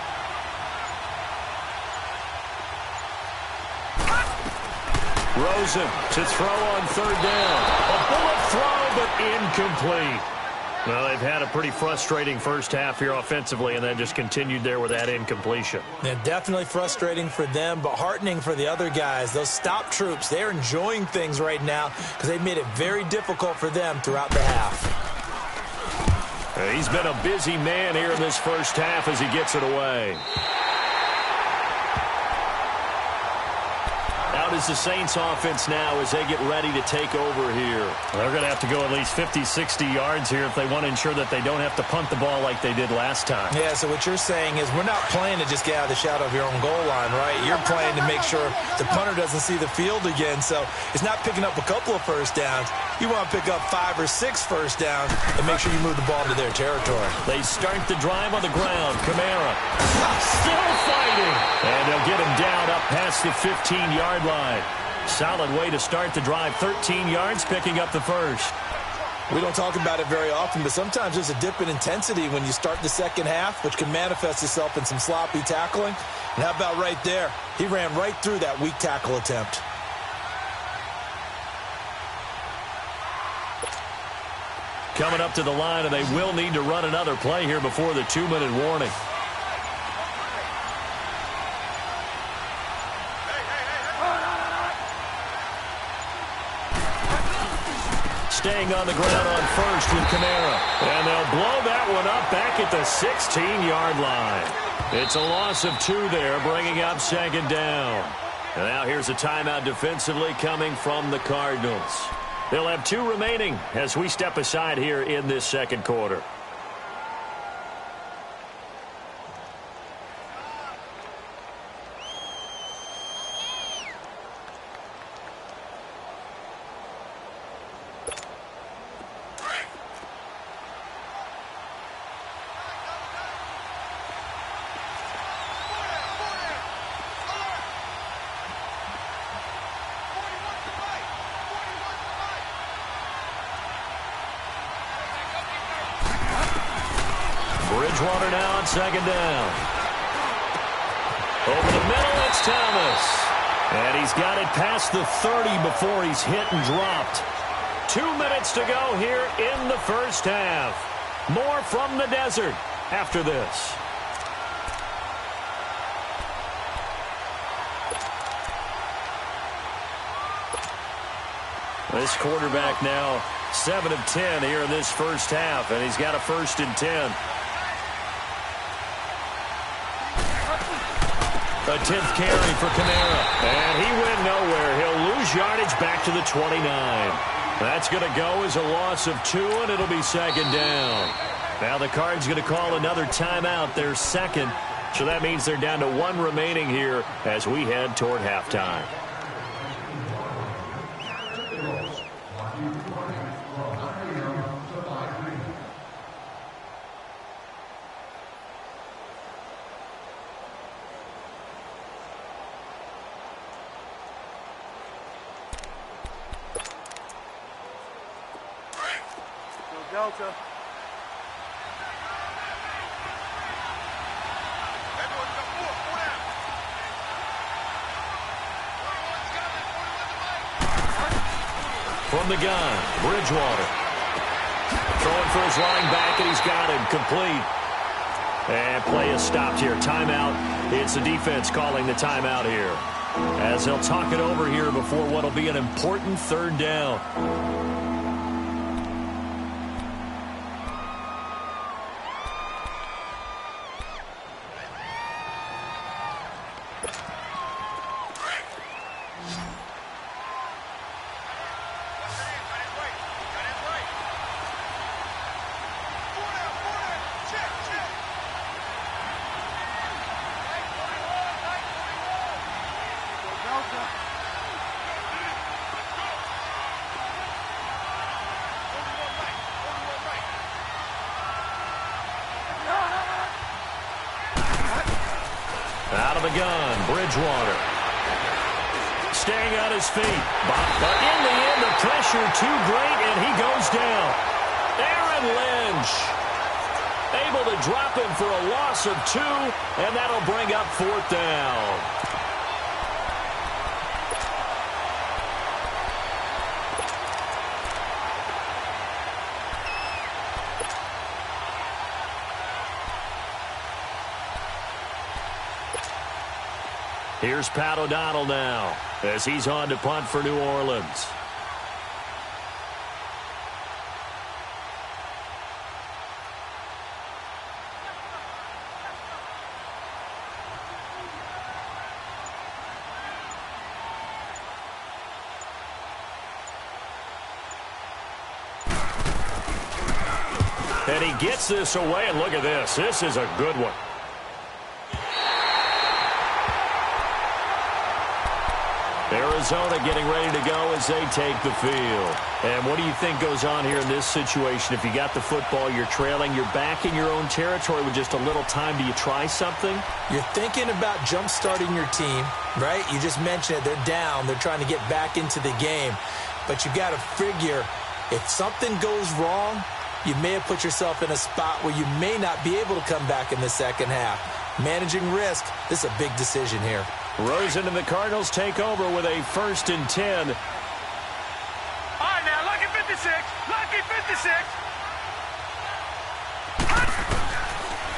Rosen to throw on 3rd down. A bullet throw, but incomplete. Well, they've had a pretty frustrating first half here offensively, and then just continued there with that incompletion. Yeah, definitely frustrating for them, but heartening for the other guys. Those stop troops, they're enjoying things right now because they've made it very difficult for them throughout the half. He's been a busy man here in this first half as he gets it away. Out is the Saints offense now as they get ready to take over here. They're going to have to go at least 50, 60 yards here if they want to ensure that they don't have to punt the ball like they did last time. Yeah, so what you're saying is we're not playing to just get out of the shadow of your own goal line, right? You're playing to make sure the punter doesn't see the field again. So it's not picking up a couple of first downs. You want to pick up 5 or 6 first downs and make sure you move the ball into their territory. They start the drive on the ground. Kamara still fighting. And they'll get him down up past the 15-yard line. Solid way to start the drive. 13 yards, picking up the first. We don't talk about it very often, but sometimes there's a dip in intensity when you start the second half, which can manifest itself in some sloppy tackling. And how about right there? He ran right through that weak tackle attempt. Coming up to the line, and they will need to run another play here before the 2-minute warning. Staying on the ground on first with Kamara. And they'll blow that one up back at the 16-yard line. It's a loss of 2 there, bringing up second down. And now here's a timeout defensively coming from the Cardinals. They'll have 2 remaining as we step aside here in this second quarter. Bridgewater now on second down. Over the middle, it's Thomas. And he's got it past the 30 before he's hit and dropped. 2 minutes to go here in the first half. More from the desert after this. This quarterback now 7 of 10 here in this first half, and he's got a 1st and 10. A 10th carry for Kamara. And he went nowhere. He'll lose yardage back to the 29. That's going to go as a loss of 2, and it'll be second down. Now the Cards going to call another timeout, their second. So that means they're down to 1 remaining here as we head toward halftime. Delta. From the gun, Bridgewater. Throwing for his line back, and he's got him complete. And play is stopped here. Timeout. It's the defense calling the timeout here, as they'll talk it over here before what will be an important 3rd down. Out of the gun, Bridgewater. Staying on his feet. But in the end, the pressure too great, and he goes down. Aaron Lynch able to drop him for a loss of 2, and that'll bring up 4th down. Here's Pat O'Donnell now as he's on to punt for New Orleans. And he gets this away, and look at this. This is a good one. Arizona getting ready to go as they take the field. And what do you think goes on here in this situation? If you got the football, you're trailing, you're back in your own territory with just a little time. Do you try something? You're thinking about jump-starting your team, right? You just mentioned it. They're down. They're trying to get back into the game. But you got to figure, if something goes wrong, you may have put yourself in a spot where you may not be able to come back in the second half. Managing risk, this is a big decision here. Rosen and the Cardinals take over with a 1st and 10. All right, now, lucky 56. Lucky 56.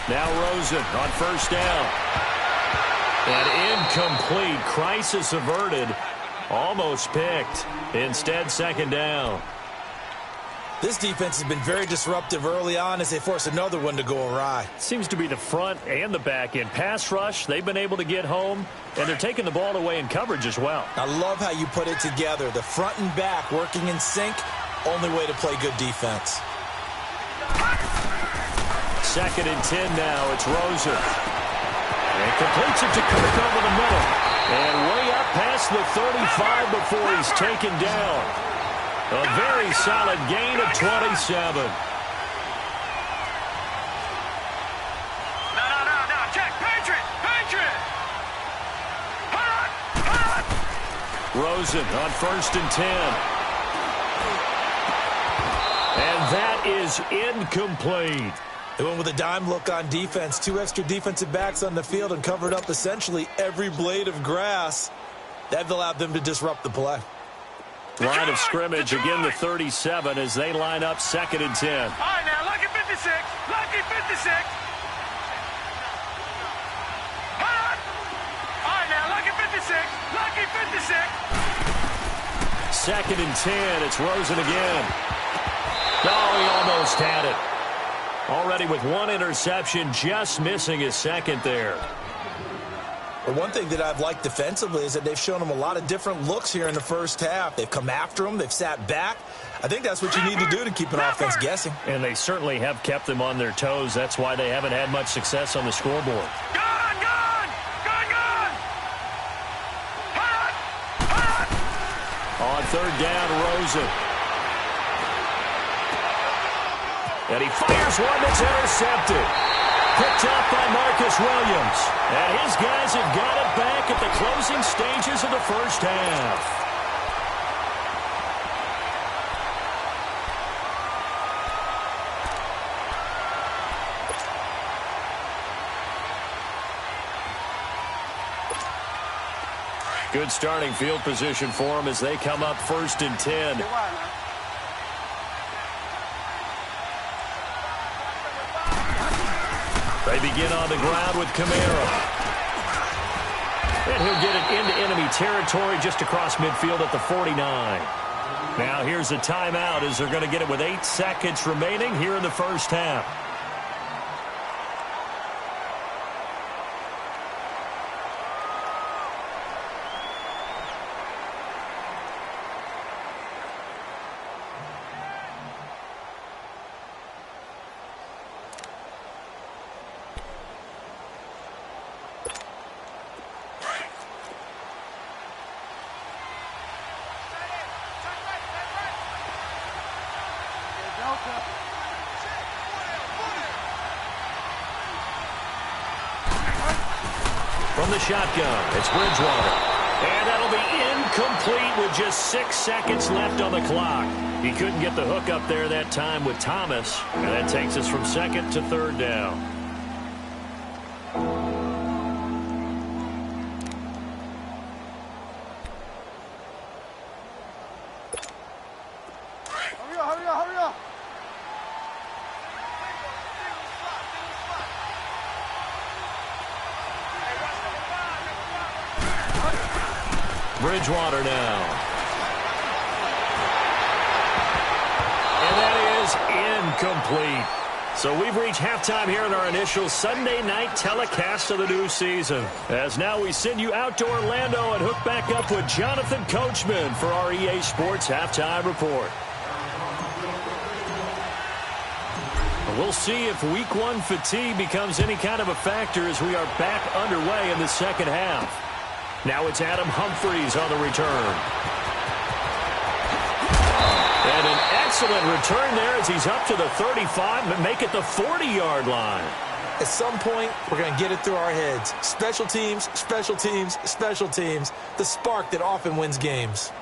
Now Rosen on 1st down. And incomplete. Crisis averted. Almost picked. Instead, 2nd down. This defense has been very disruptive early on as they force another one to go awry. Seems to be the front and the back end. Pass rush, they've been able to get home, and they're taking the ball away in coverage as well. I love how you put it together. The front and back working in sync, only way to play good defense. 2nd and 10 now. It's Rosen. And completes it to Kirk over the middle. And way up past the 35 before he's taken down. A very solid gain of 27. No. Check. Patriot. Rosen on 1st and 10. And that is incomplete. They went with a dime look on defense. 2 extra defensive backs on the field and covered up essentially every blade of grass. That allowed them to disrupt the play. Line of scrimmage, again the 37 as they line up 2nd and 10. All right, now, lucky 56. Lucky 56. All right, now, lucky 56. Lucky 56. 2nd and 10. It's Rosen again. Oh, he almost had it. Already with 1 interception, just missing his 2nd there. But one thing that I've liked defensively is that they've shown him a lot of different looks here in the first half. They've come after him. They've sat back. I think that's what you need to do to keep an offense guessing. And they certainly have kept them on their toes. That's why they haven't had much success on the scoreboard. Gone! On 3rd down, Rosen. And he fires one that's intercepted. Picked up by Marcus Williams. And his guys have got it back at the closing stages of the first half. Good starting field position for them as they come up 1st and 10. They begin on the ground with Kamara. And he'll get it into enemy territory just across midfield at the 49. Now here's a timeout as they're going to get it with 8 seconds remaining here in the first half. From the shotgun, it's Bridgewater. And that'll be incomplete with just 6 seconds left on the clock. He couldn't get the hook up there that time with Thomas. And that takes us from 2nd to 3rd down. Hurry up. Bridgewater now. And that is incomplete. So we've reached halftime here in our initial Sunday night telecast of the new season. As now we send you out to Orlando and hook back up with Jonathan Coachman for our EA Sports Halftime Report. We'll see if week one fatigue becomes any kind of a factor as we are back underway in the second half. Now it's Adam Humphries on the return. And an excellent return there as he's up to the 35, but make it the 40-yard line. At some point, we're going to get it through our heads. Special teams, special teams, special teams. The spark that often wins games.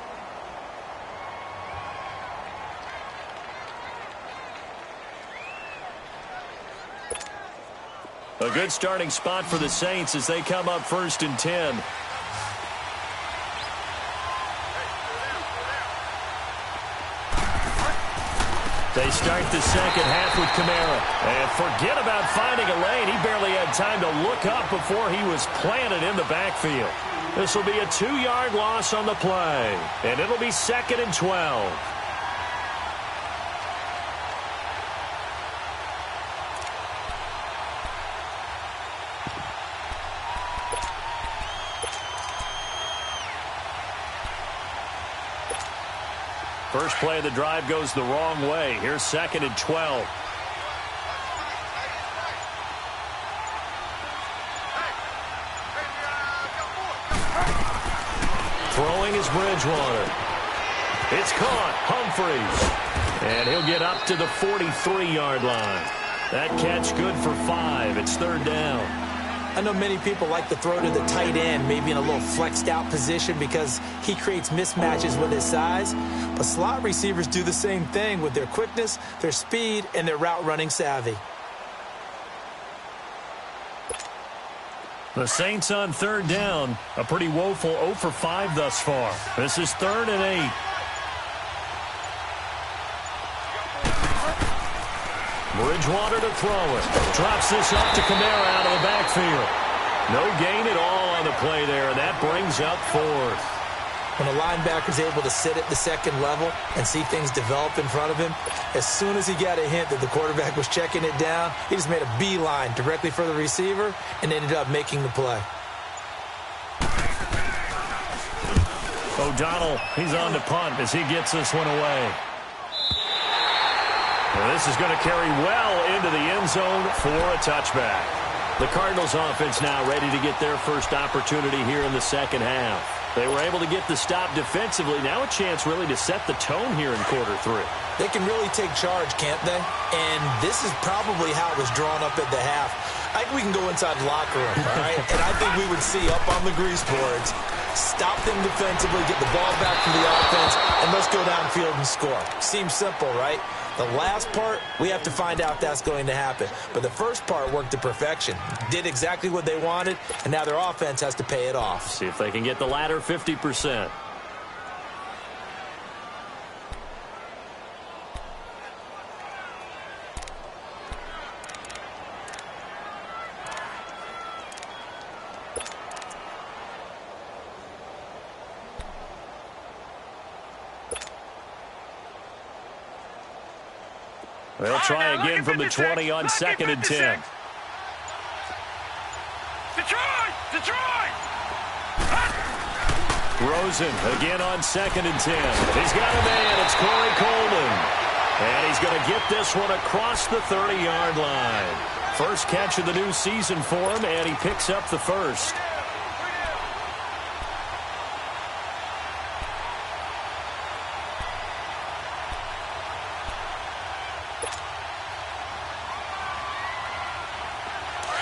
A good starting spot for the Saints as they come up 1st and 10. They start the second half with Kamara. And forget about finding a lane. He barely had time to look up before he was planted in the backfield. This will be a 2-yard loss on the play. And it'll be 2nd and 12. First play of the drive goes the wrong way. Here's 2nd and 12. Throwing is Bridgewater. It's caught. Humphries. And he'll get up to the 43-yard line. That catch good for 5. It's 3rd down. I know many people like to throw to the tight end, maybe in a little flexed out position because he creates mismatches with his size. But slot receivers do the same thing with their quickness, their speed, and their route running savvy. The Saints on 3rd down. A pretty woeful 0 for 5 thus far. This is 3rd and 8. Bridgewater to throw it. Drops this up to Kamara out of the backfield. No gain at all on the play there, and that brings up 4th. When a linebacker's able to sit at the second level and see things develop in front of him, as soon as he got a hint that the quarterback was checking it down, he just made a beeline directly for the receiver and ended up making the play. O'Donnell, he's on to punt as he gets this one away. Well, this is going to carry well into the end zone for a touchback. The Cardinals offense now ready to get their first opportunity here in the second half. They were able to get the stop defensively. Now a chance really to set the tone here in quarter 3. They can really take charge, can't they? And this is probably how it was drawn up at the half. I think we can go inside the locker room, all right? And I think we would see up on the grease boards, stop them defensively, get the ball back to the offense, and let's go downfield and score. Seems simple, right? The last part, we have to find out if that's going to happen. But the first part worked to perfection. Did exactly what they wanted, and now their offense has to pay it off. See if they can get the latter 50%. They'll try again from the 20 on 2nd and 10. Detroit! Rosen again on 2nd and 10. He's got a man. It's Corey Coleman. And he's going to get this one across the 30-yard line. First catch of the new season for him, and he picks up the first.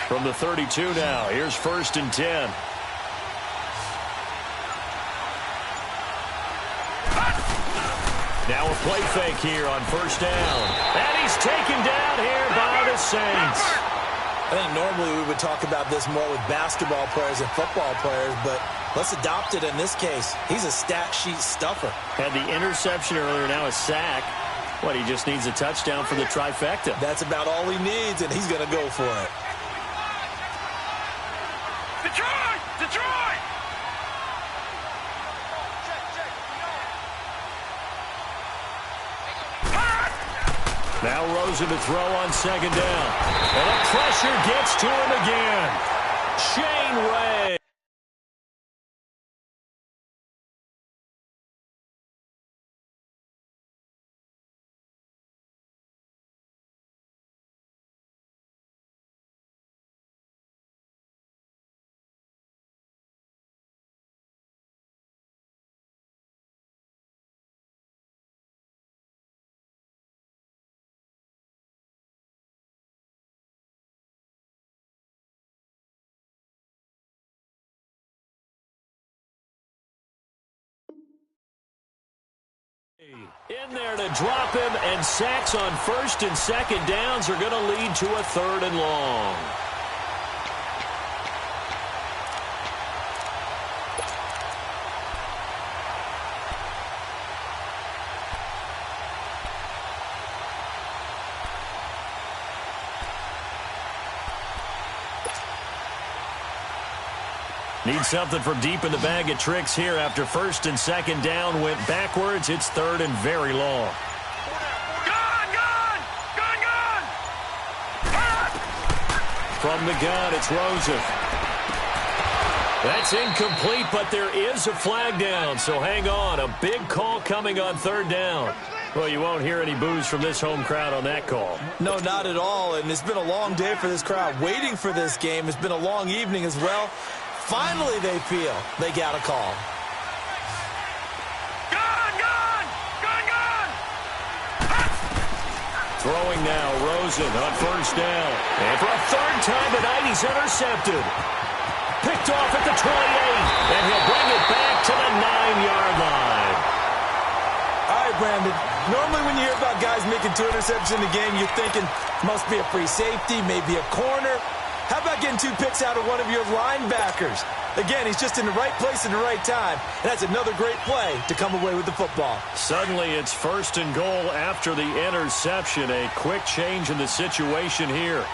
From the 32 now, here's 1st and 10. Now a play fake here on 1st down. And he's taken down here by the Saints. I think normally we would talk about this more with basketball players and football players, but let's adopt it in this case. He's a stat sheet stuffer. Had the interception earlier, now a sack. What, he just needs a touchdown for the trifecta. That's about all he needs, and he's going to go for it. Detroit! Now Rosen to throw on 2nd down. And the pressure gets to him again. Shane Ray. in there to drop him, and sacks on first and second downs are going to lead to a 3rd and long. Need something from deep in the bag of tricks here after first and second down went backwards. It's 3rd and very long. Gun! From the gun, it's Rosen. That's incomplete, but there is a flag down, so hang on. A big call coming on 3rd down. Well, you won't hear any boos from this home crowd on that call. No, not at all, and it's been a long day for this crowd. Waiting for this game. It's been a long evening as well. Finally, they feel they got a call. Gun! Throwing now, Rosen on first down. And for a 3rd time tonight, he's intercepted. Picked off at the 28, and he'll bring it back to the 9-yard line. All right, Brandon. Normally when you hear about guys making 2 interceptions in a game, you're thinking must be a free safety, maybe a corner. How about getting 2 picks out of one of your linebackers? Again, he's just in the right place at the right time, and that's another great play to come away with the football. Suddenly, it's 1st and goal after the interception. A quick change in the situation here.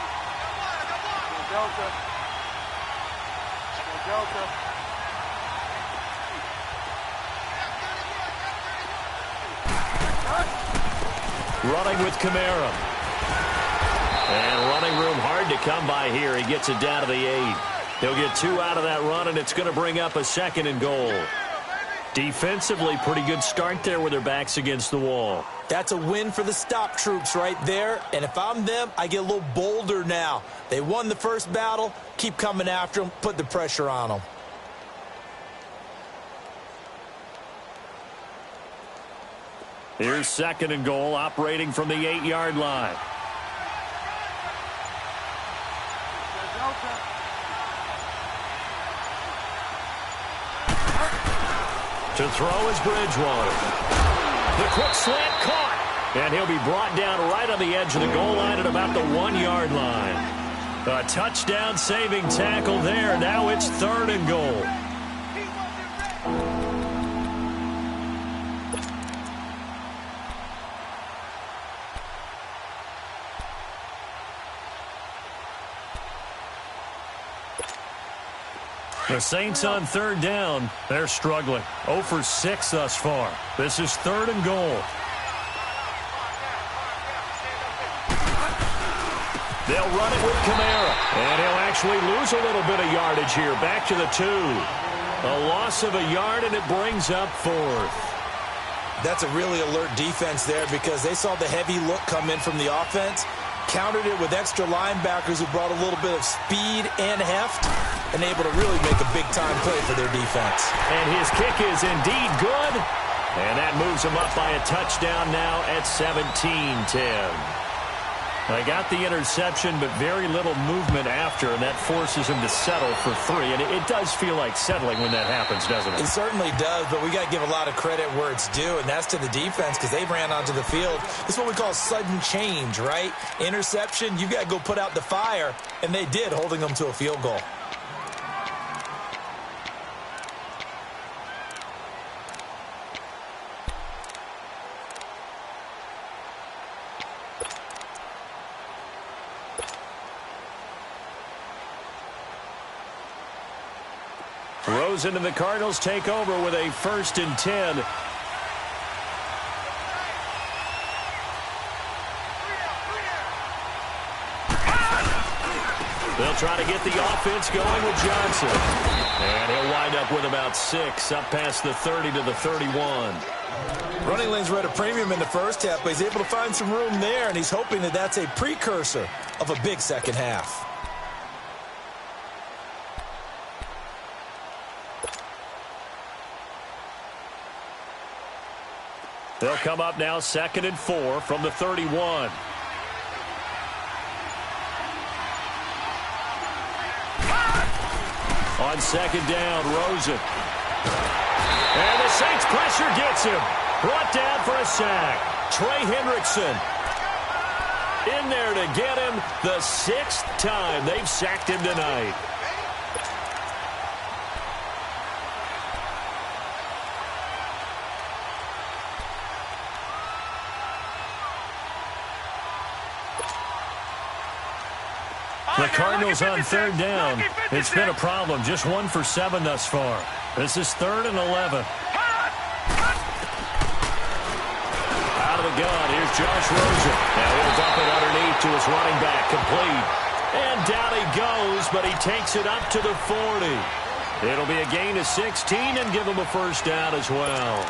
Running with Kamara. And running room hard to come by here. He gets it down to the 8. He'll get 2 out of that run, and it's going to bring up a 2nd and goal. Defensively, pretty good start there with their backs against the wall. That's a win for the stop troops right there. And if I'm them, I get a little bolder now. They won the first battle. Keep coming after them. Put the pressure on them. Here's 2nd and goal, operating from the 8-yard line. To throw is Bridgewater. The quick slant caught. And he'll be brought down right on the edge of the goal line at about the 1-yard line. A touchdown saving tackle there. Now it's 3rd and goal. The Saints on 3rd down. They're struggling. 0 for 6 thus far. This is 3rd and goal. They'll run it with Kamara. And he'll actually lose a little bit of yardage here. Back to the 2. A loss of a yard, and it brings up 4th. That's a really alert defense there because they saw the heavy look come in from the offense. Countered it with extra linebackers who brought a little bit of speed and heft and able to really make a big-time play for their defense. And his kick is indeed good. And that moves him up by a touchdown now at 17-10. They got the interception, but very little movement after, and that forces him to settle for 3. And it does feel like settling when that happens, doesn't it? It certainly does, but we got to give a lot of credit where it's due, and that's to the defense because they ran onto the field. This is what we call sudden change, right? Interception, you've got to go put out the fire, and they did, holding them to a field goal. Rosen and the Cardinals take over with a 1st and 10. They'll try to get the offense going with Johnson. And he'll wind up with about 6, up past the 30 to the 31. Running lanes were at a premium in the first half, but he's able to find some room there, and he's hoping that that's a precursor of a big second half. They'll come up now 2nd and 4 from the 31. On 2nd down, Rosen. And the Saints pressure gets him. Brought down for a sack. Trey Hendrickson in there to get him the 6th time they've sacked him tonight. The Cardinals on 3rd down. It's been a problem. Just 1 for 7 thus far. This is 3rd and 11. Out of the gun. Here's Josh Rosen. Now he'll dump it underneath to his running back. Complete. And down he goes, but he takes it up to the 40. It'll be a gain of 16 and give him a first down as well.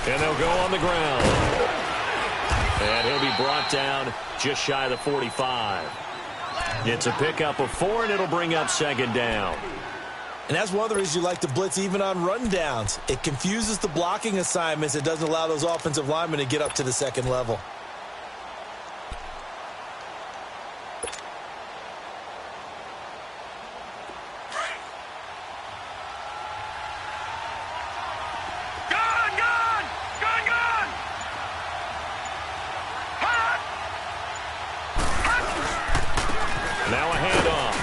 And they'll go on the ground. And he'll be brought down just shy of the 45. It's a pickup of 4, and it'll bring up 2nd down. And that's one of the reasons you like to blitz even on rundowns. It confuses the blocking assignments. It doesn't allow those offensive linemen to get up to the 2nd level.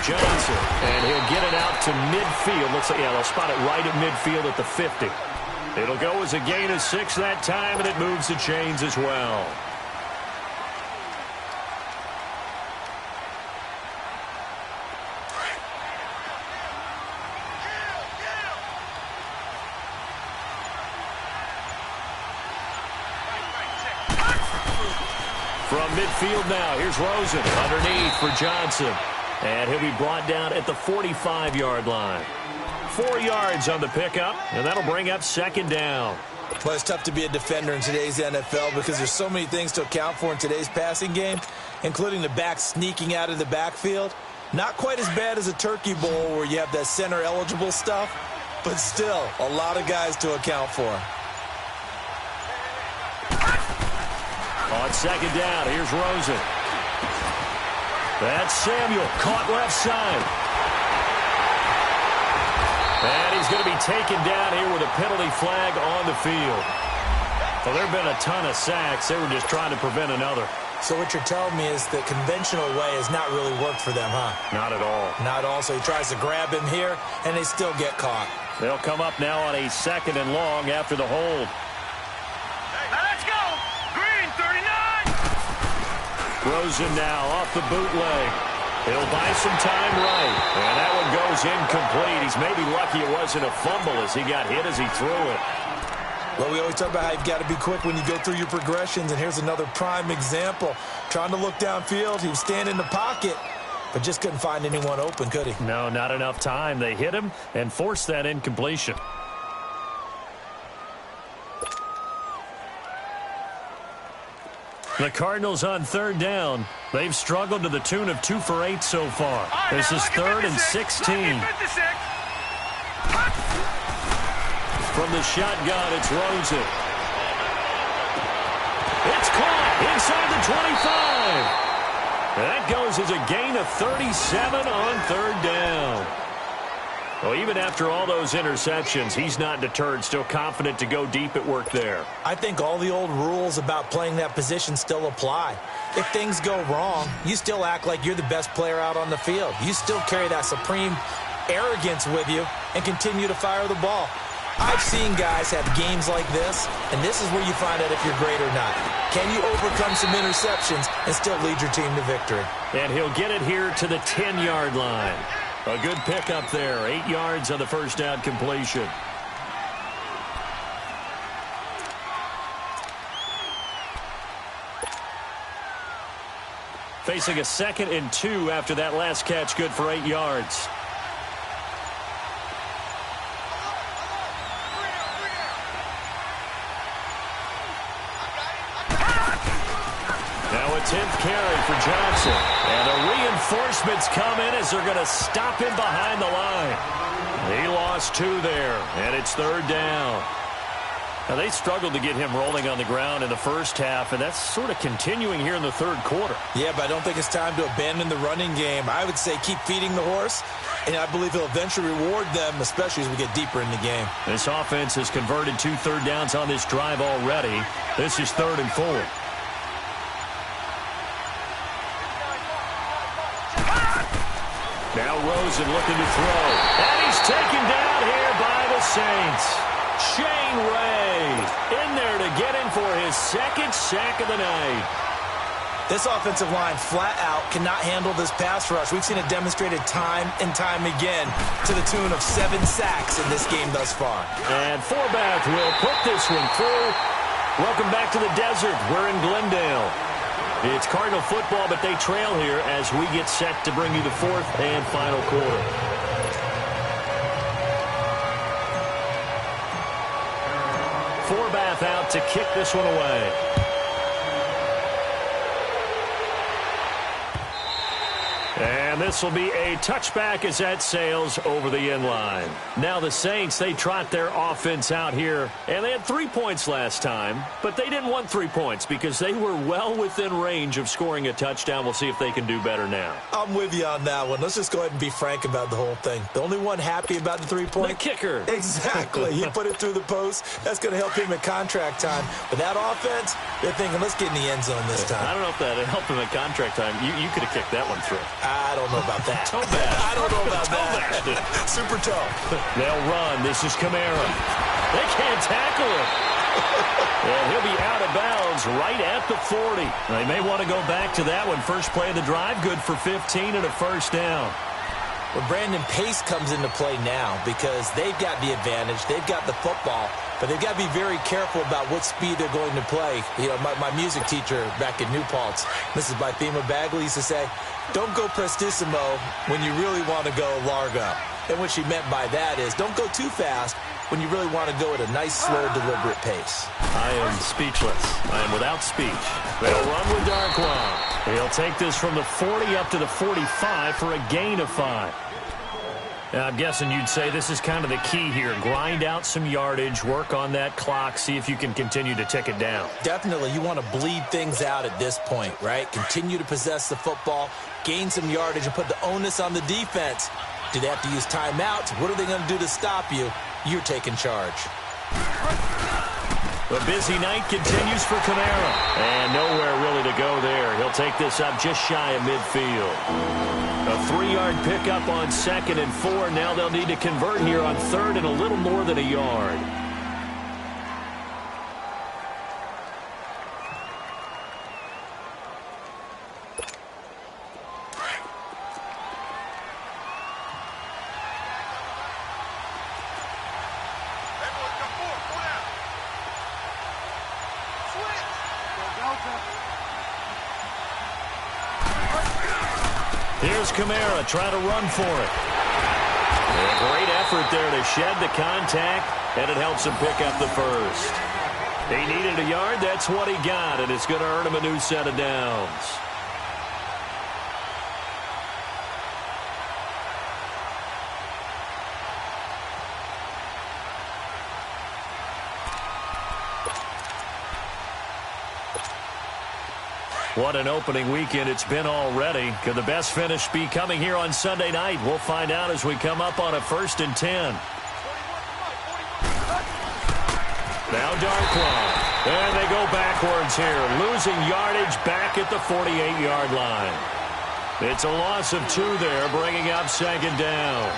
Johnson, and he'll get it out to midfield. Looks like, yeah, they'll spot it right at midfield at the 50. It'll go as a gain of 6 that time, and it moves the chains as well. From midfield now, here's Rosen underneath for Johnson. And he'll be brought down at the 45-yard line. 4 yards on the pickup, and that'll bring up 2nd down. Well, it's tough to be a defender in today's NFL because there's so many things to account for in today's passing game, including the back sneaking out of the backfield. Not quite as bad as a turkey bowl where you have that center-eligible stuff, but still a lot of guys to account for. On 2nd down, here's Rosen. That's Samuel, caught left side. And he's going to be taken down here with a penalty flag on the field. Well, there have been a ton of sacks. They were just trying to prevent another. So what you're telling me is the conventional way has not really worked for them, huh? Not at all. Not at all. So he tries to grab him here, and they still get caught. They'll come up now on a 2nd and long after the hold. Let's go! Green, 39! Rosen now off the bootleg. He'll buy some time right. And that one goes incomplete. He's maybe lucky it wasn't a fumble as he got hit as he threw it. Well, we always talk about how you've got to be quick when you go through your progressions, and here's another prime example. Trying to look downfield, he was standing in the pocket, but just couldn't find anyone open, could he? No, not enough time. They hit him and forced that incompletion. The Cardinals on 3rd down. They've struggled to the tune of 2 for 8 so far. This is 3rd and 16. From the shotgun, it's Rosen. It's caught inside the 25. That goes as a gain of 37 on 3rd down. Well, even after all those interceptions, he's not deterred, still confident to go deep at work there. I think all the old rules about playing that position still apply. If things go wrong, you still act like you're the best player out on the field. You still carry that supreme arrogance with you and continue to fire the ball. I've seen guys have games like this, and this is where you find out if you're great or not. Can you overcome some interceptions and still lead your team to victory? And he'll get it here to the 10-yard line. A good pickup there. 8 yards on the first down completion. Facing a 2nd and 2 after that last catch, good for 8 yards. Now a 10th carry for Johnson. And a reinforcements come in as they're going to stop him behind the line. He lost 2 there, and it's 3rd down. Now, they struggled to get him rolling on the ground in the first half, and that's sort of continuing here in the 3rd quarter. Yeah, but I don't think it's time to abandon the running game. I would say keep feeding the horse, and I believe he'll eventually reward them, especially as we get deeper in the game. This offense has converted 2 third downs on this drive already. This is 3rd and 4. Now Rosen looking to throw. And he's taken down here by the Saints. Shane Ray in there to get him for his 2nd sack of the night. This offensive line flat out cannot handle this pass rush. We've seen it demonstrated time and time again to the tune of 7 sacks in this game thus far. And Forbath will put this one through. Welcome back to the desert. We're in Glendale. It's Cardinal football, but they trail here as we get set to bring you the 4th and final quarter. Forbath out to kick this one away. And this will be a touchback as that sails over the end line. Now the Saints, they trot their offense out here. And they had 3 points last time, but they didn't want 3 points because they were well within range of scoring a touchdown. We'll see if they can do better now. I'm with you on that one. Let's just go ahead and be frank about the whole thing. The only one happy about the 3-point? The kicker. Exactly. He put it through the post. That's going to help him at contract time. But that offense, they're thinking, let's get in the end zone this time. I don't know if that helped him at contract time. You could have kicked that one through. I don't know about that. Toe bad. I don't know about toe that. Bad. Super toe. They'll run. This is Kamara. They can't tackle him. And he'll be out of bounds right at the 40. They may want to go back to that one. First play of the drive, good for 15 and a 1st down. Well, Brandon, pace comes into play now because they've got the advantage. They've got the football, but they've got to be very careful about what speed they're going to play. You know, my music teacher back in New Paltz, Mrs. Bythema Bagley, used to say, don't go prestissimo when you really want to go largo. And what she meant by that is don't go too fast when you really want to go at a nice, slow, deliberate pace. I am speechless. I am without speech. They'll run with Darquan. He'll take this from the 40 up to the 45 for a gain of 5. Now, I'm guessing you'd say this is kind of the key here. Grind out some yardage, work on that clock, see if you can continue to tick it down. Definitely. You want to bleed things out at this point, right? Continue to possess the football, gain some yardage, and put the onus on the defense. Do they have to use timeouts? What are they going to do to stop you? You're taking charge. The busy night continues for Kamara. And nowhere really to go there. He'll take this up just shy of midfield. A 3-yard pickup on 2nd and 4. Now they'll need to convert here on 3rd and a little more than a yard. Here's Kamara trying to run for it. A great effort there to shed the contact, and it helps him pick up the 1st. He needed a yard. That's what he got, and it's going to earn him a new set of downs. What an opening weekend it's been already. Could the best finish be coming here on Sunday night? We'll find out as we come up on a 1st and 10. Now Darquan. And they go backwards here. Losing yardage back at the 48-yard line. It's a loss of 2 there, bringing up 2nd down.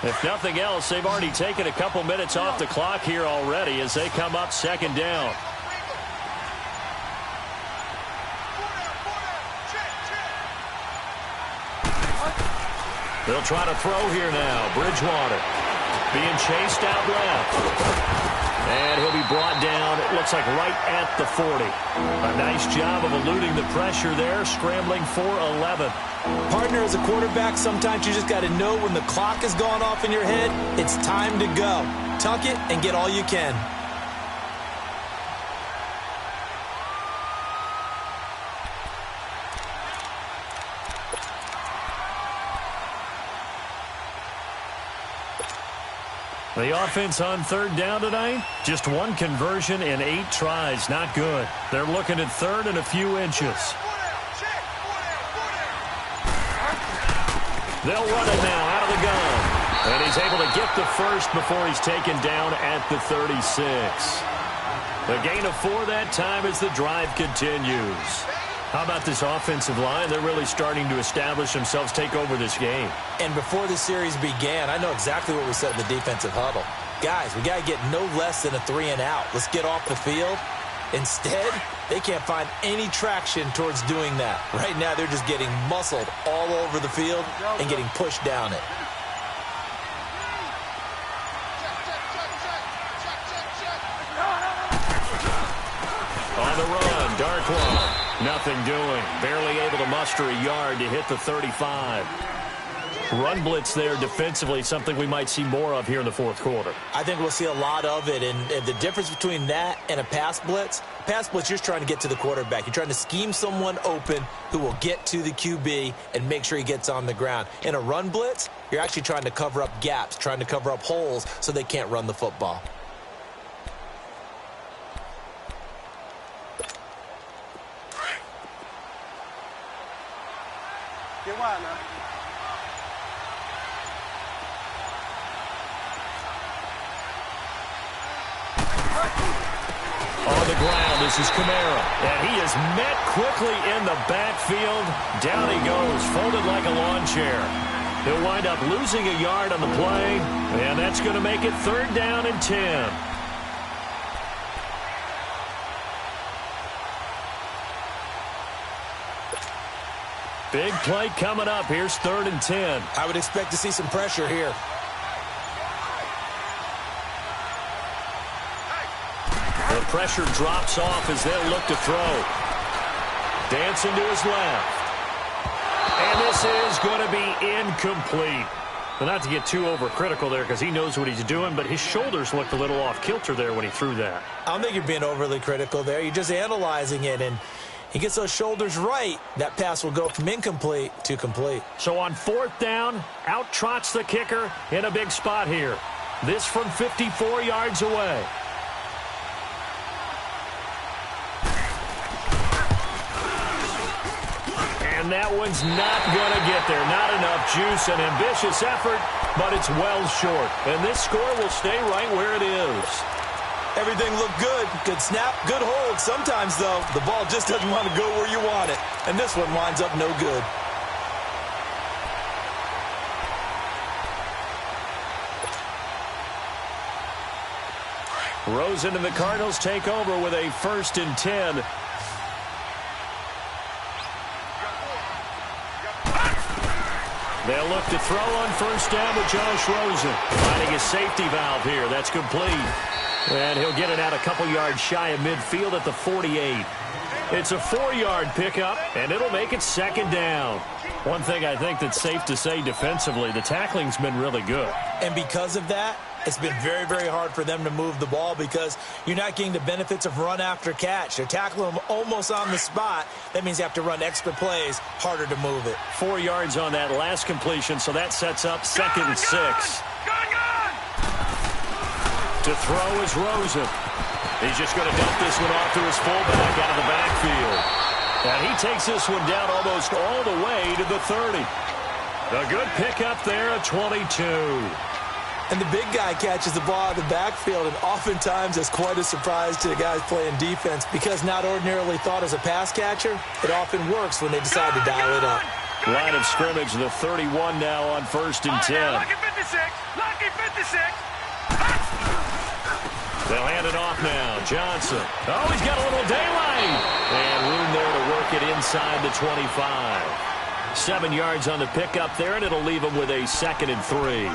If nothing else, they've already taken a couple minutes off the clock here already as they come up 2nd down. They'll try to throw here now. Bridgewater being chased out left. And he'll be brought down, it looks like right at the 40. A nice job of eluding the pressure there, scrambling for 11. Partner, as a quarterback, sometimes you just got to know when the clock has gone off in your head, it's time to go. Tuck it and get all you can. The offense on third down tonight, just one conversion in 8 tries. Not good. They're looking at third and a few inches. They'll run it now out of the gun. And he's able to get the first before he's taken down at the 36. The gain of 4 that time as the drive continues. How about this offensive line? They're really starting to establish themselves, take over this game. And before the series began, I know exactly what we said in the defensive huddle. Guys, we got to get no less than a 3 and out. Let's get off the field. Instead, they can't find any traction towards doing that. Right now, they're just getting muscled all over the field and getting pushed down it. On the run, Darkwa. Nothing doing. Barely able to muster a yard to hit the 35. Run blitz there defensively, something we might see more of here in the fourth quarter. I think we'll see a lot of it, and the difference between that and a pass blitz, you're just trying to get to the quarterback. You're trying to scheme someone open who will get to the QB and make sure he gets on the ground. In a run blitz, you're actually trying to cover up gaps, trying to cover up holes so they can't run the football. Get wide now. On the ground, this is Kamara. And he is met quickly in the backfield. Down he goes, folded like a lawn chair. He'll wind up losing a yard on the play, and that's going to make it 3rd down and 10. Big play coming up. Here's 3rd and 10. I would expect to see some pressure here. The pressure drops off as they'll look to throw. Dancing to his left. And this is going to be incomplete. Well, not to get too overcritical there because he knows what he's doing, but his shoulders looked a little off kilter there when he threw that. I don't think you're being overly critical there. You're just analyzing it, and he gets those shoulders right, that pass will go from incomplete to complete. So on 4th down, out trots the kicker in a big spot here. This from 54 yards away. And that one's not going to get there. Not enough juice, an ambitious effort, but it's well short. And this score will stay right where it is. Everything looked good. Good snap, good hold. Sometimes, though, the ball just doesn't want to go where you want it. And this one winds up no good. Rosen and the Cardinals take over with a 1st and 10. They'll look to throw on 1st down with Josh Rosen. Finding his safety valve here. That's complete. And he'll get it out a couple yards shy of midfield at the 48. It's a 4-yard pickup, and it'll make it 2nd down. One thing I think that's safe to say defensively, the tackling's been really good. And because of that, it's been very, very hard for them to move the ball because you're not getting the benefits of run after catch. They're tackling them almost on the spot. That means you have to run extra plays, harder to move it. 4 yards on that last completion, so that sets up 2nd and 6. To throw is Rosen. He's just going to dump this one off to his fullback out of the backfield. And he takes this one down almost all the way to the 30. A good pickup there at 22. And the big guy catches the ball out of the backfield, and oftentimes it's quite a surprise to the guys playing defense because not ordinarily thought as a pass catcher, it often works when they decide to dial it up. Line of scrimmage, the 31 now on 1st and 10. Lucky 56! Lucky 56! They'll hand it off now. Johnson. Oh, he's got a little daylight. And room there to work it inside the 25. 7 yards on the pickup there, and it'll leave him with a 2nd and 3.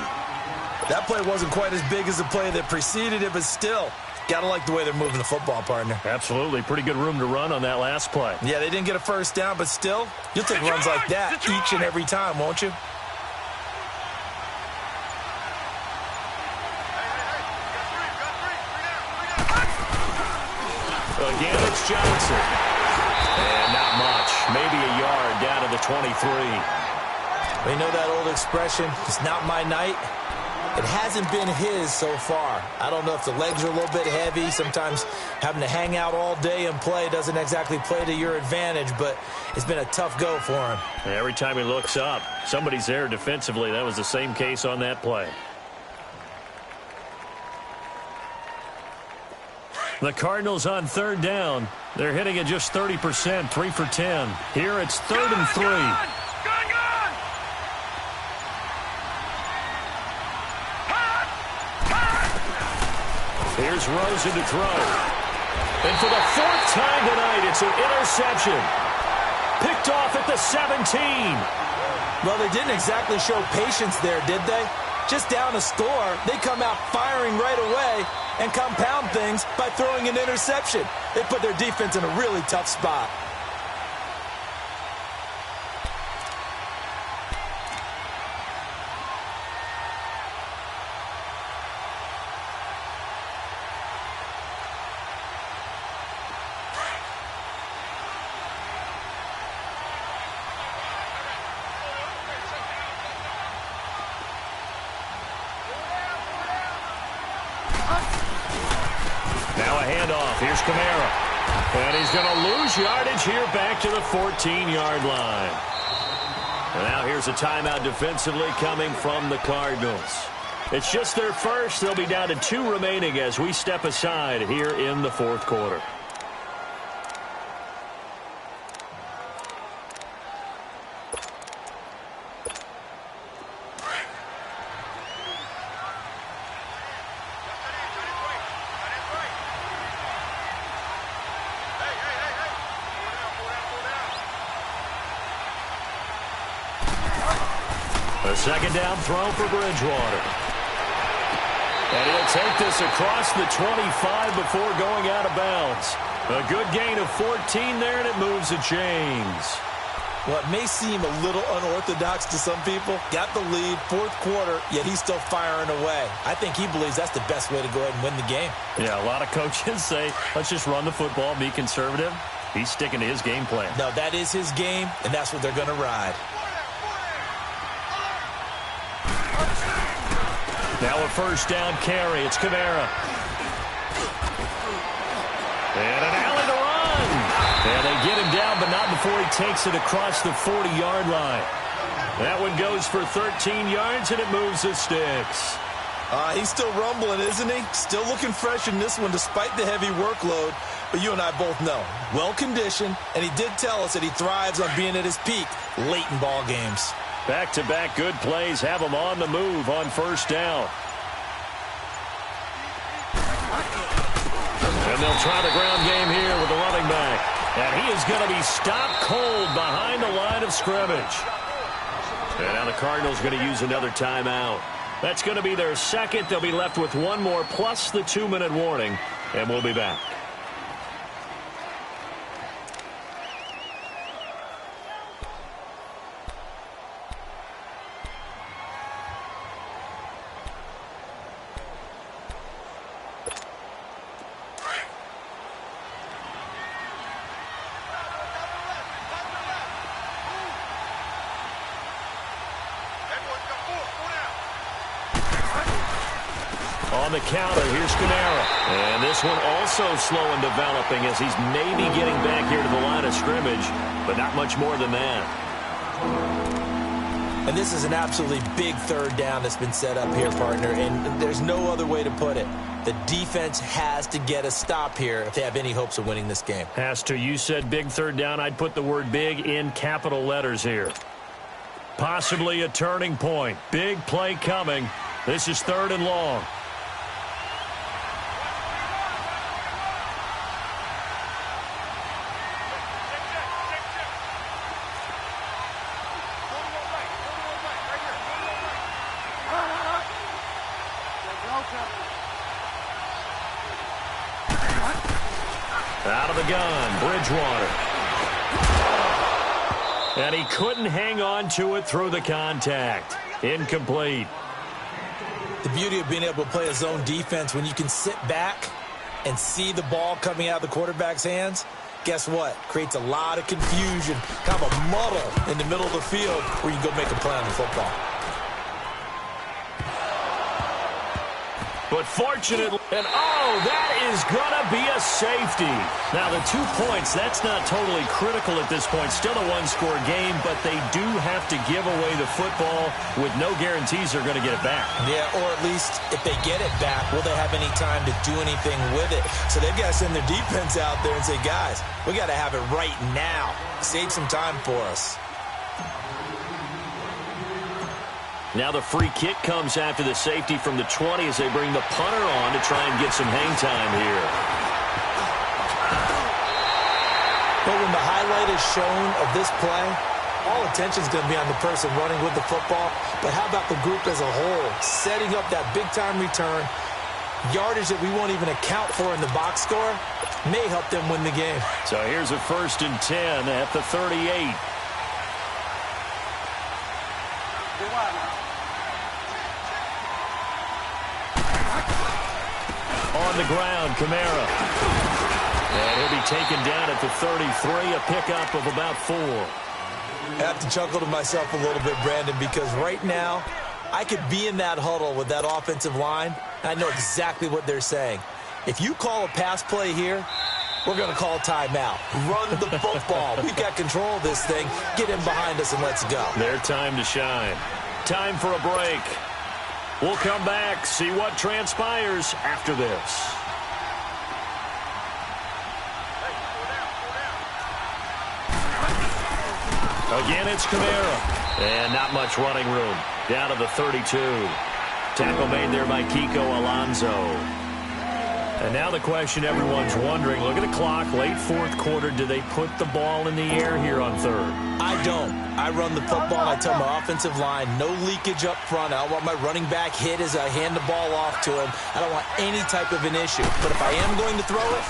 That play wasn't quite as big as the play that preceded it, but still, Gotta like the way they're moving the football, partner. Absolutely. Pretty good room to run on that last play. Yeah, they didn't get a first down, but still, you'll take runs like that each and every time, won't you? Again, it's Johnson. And not much. Maybe a yard down to the 23. We know that old expression, it's not my night. It hasn't been his so far. I don't know if the legs are a little bit heavy. Sometimes having to hang out all day and play doesn't exactly play to your advantage, but it's been a tough go for him. Every time he looks up, somebody's there defensively. That was the same case on that play. The Cardinals on third down. They're hitting at just 30%, 3 for 10. Here it's 3rd and 3. Here's Rosen to throw. And for the 4th time tonight, it's an interception. Picked off at the 17. Well, they didn't exactly show patience there, did they? Just down a score, they come out firing right away and compound things by throwing an interception. They put their defense in a really tough spot. Here's Kamara. And he's going to lose yardage here back to the 14-yard line. And now here's a timeout defensively coming from the Cardinals. It's just their first. They'll be down to 2 remaining as we step aside here in the 4th quarter. A second down throw for Bridgewater. And he'll take this across the 25 before going out of bounds. A good gain of 14 there, and it moves the chains. Well, it may seem a little unorthodox to some people. Got the lead, 4th quarter, yet he's still firing away. I think he believes that's the best way to go ahead and win the game. Yeah, a lot of coaches say, let's just run the football, be conservative. He's sticking to his game plan. No, that is his game, and that's what they're going to ride. Now a first down carry. It's Kamara. And an alley to run. And they get him down, but not before he takes it across the 40-yard line. That one goes for 13 yards, and it moves the sticks. He's still rumbling, isn't he? Still looking fresh in this one despite the heavy workload. But you and I both know, well-conditioned, and he did tell us that he thrives on being at his peak late in ball games. Back-to-back good plays have him on the move on first down. And they'll try the ground game here with the running back. And he is going to be stopped cold behind the line of scrimmage. And now the Cardinals going to use another timeout. That's going to be their second. They'll be left with one more plus the 2-minute warning. And we'll be back. On the counter, here's Kamara. And this one also slow in developing as he's maybe getting back here to the line of scrimmage, but not much more than that. And this is an absolutely big 3rd down that's been set up here, partner, and there's no other way to put it. The defense has to get a stop here if they have any hopes of winning this game. Has to. You said big 3rd down. I'd put the word big in capital letters here. Possibly a turning point. Big play coming. This is 3rd and long. Out of the gun, Bridgewater. And he couldn't hang on to it through the contact. Incomplete. The beauty of being able to play a zone defense when you can sit back and see the ball coming out of the quarterback's hands, guess what? Creates a lot of confusion, kind of a muddle in the middle of the field where you can go make a play on the football. But fortunately, and oh, that is going to be a safety. Now, the 2 points, that's not totally critical at this point. Still a one-score game, but they do have to give away the football with no guarantees they're going to get it back. Yeah, or at least if they get it back, will they have any time to do anything with it? So they've got to send their defense out there and say, guys, we got to have it right now. Save some time for us. Now the free kick comes after the safety from the 20 as they bring the punter on to try and get some hang time here. But when the highlight is shown of this play, all attention is going to be on the person running with the football. But how about the group as a whole, setting up that big-time return, yardage that we won't even account for in the box score, may help them win the game. So here's a 1st and 10 at the 38. On the ground, Kamara. And he'll be taken down at the 33, a pickup of about 4. I have to chuckle to myself a little bit, Brandon, because right now I could be in that huddle with that offensive line, and I know exactly what they're saying. If you call a pass play here, we're going to call a timeout. Run the football. We've got control of this thing. Get in behind us and let's go. Their time to shine. Time for a break. We'll come back, see what transpires after this. Again, it's Kamara. And not much running room. Down to the 32. Tackle made there by Kiko Alonso. And now the question everyone's wondering, look at the clock, late 4th quarter, do they put the ball in the air here on 3rd? I don't. I run the football. I tell my offensive line, no leakage up front. I don't want my running back hit as I hand the ball off to him. I don't want any type of an issue. But if I am going to throw it,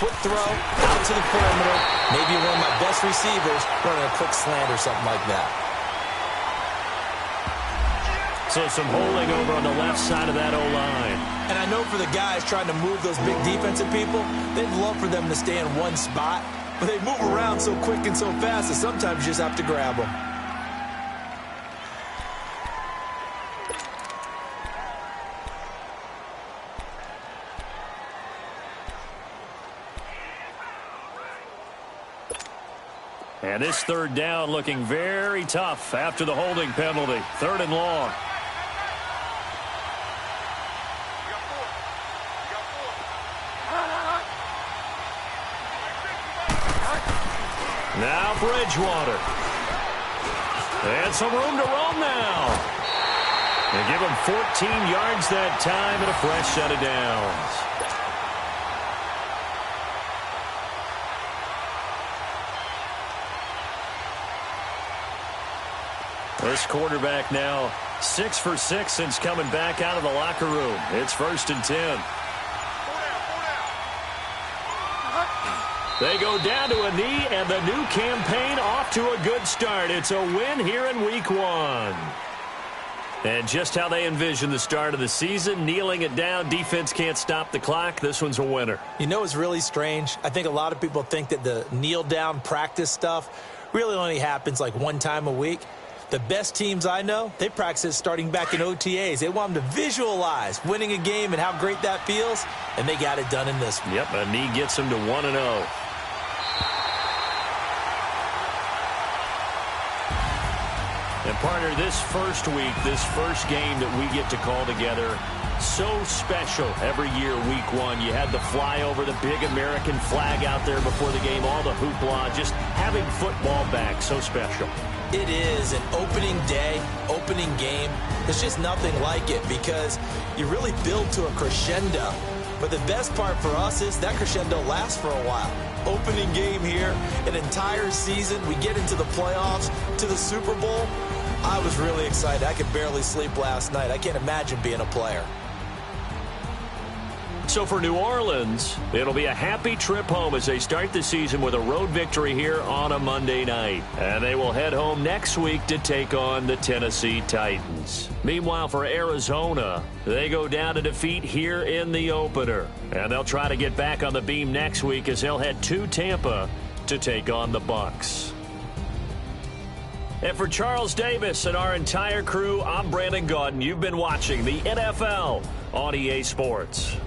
quick throw, out to the perimeter, maybe one of my best receivers running a quick slant or something like that. So some holding over on the left side of that O-line. And I know for the guys trying to move those big defensive people, they'd love for them to stay in one spot. But they move around so quick and so fast that sometimes you just have to grab them. And this 3rd down looking very tough after the holding penalty. 3rd and long. Now Bridgewater. And some room to roam now. They give him 14 yards that time and a fresh set of downs. This quarterback now 6 for 6 since coming back out of the locker room. It's 1st and 10. They go down to a knee, and the new campaign off to a good start. It's a win here in Week 1. And just how they envision the start of the season, kneeling it down, defense can't stop the clock. This one's a winner. You know what's really strange? I think a lot of people think that the kneel-down practice stuff really only happens like one time a week. The best teams I know, they practice it starting back in OTAs. They want them to visualize winning a game and how great that feels, and they got it done in this one. Yep, a knee gets them to 1-0. And, partner, this first week, this first game that we get to call together, so special every year, Week 1. You had the flyover, the big American flag out there before the game, all the hoopla, just having football back, so special. It is an opening day, opening game. There's just nothing like it because you really build to a crescendo. But the best part for us is that crescendo lasts for a while. Opening game here, an entire season. We get into the playoffs, to the Super Bowl. I was really excited. I could barely sleep last night. I can't imagine being a player. So for New Orleans, it'll be a happy trip home as they start the season with a road victory here on a Monday night. And they will head home next week to take on the Tennessee Titans. Meanwhile, for Arizona, they go down to defeat here in the opener. And they'll try to get back on the beam next week as they'll head to Tampa to take on the Bucs. And for Charles Davis and our entire crew, I'm Brandon Gaudin. You've been watching the NFL on EA Sports.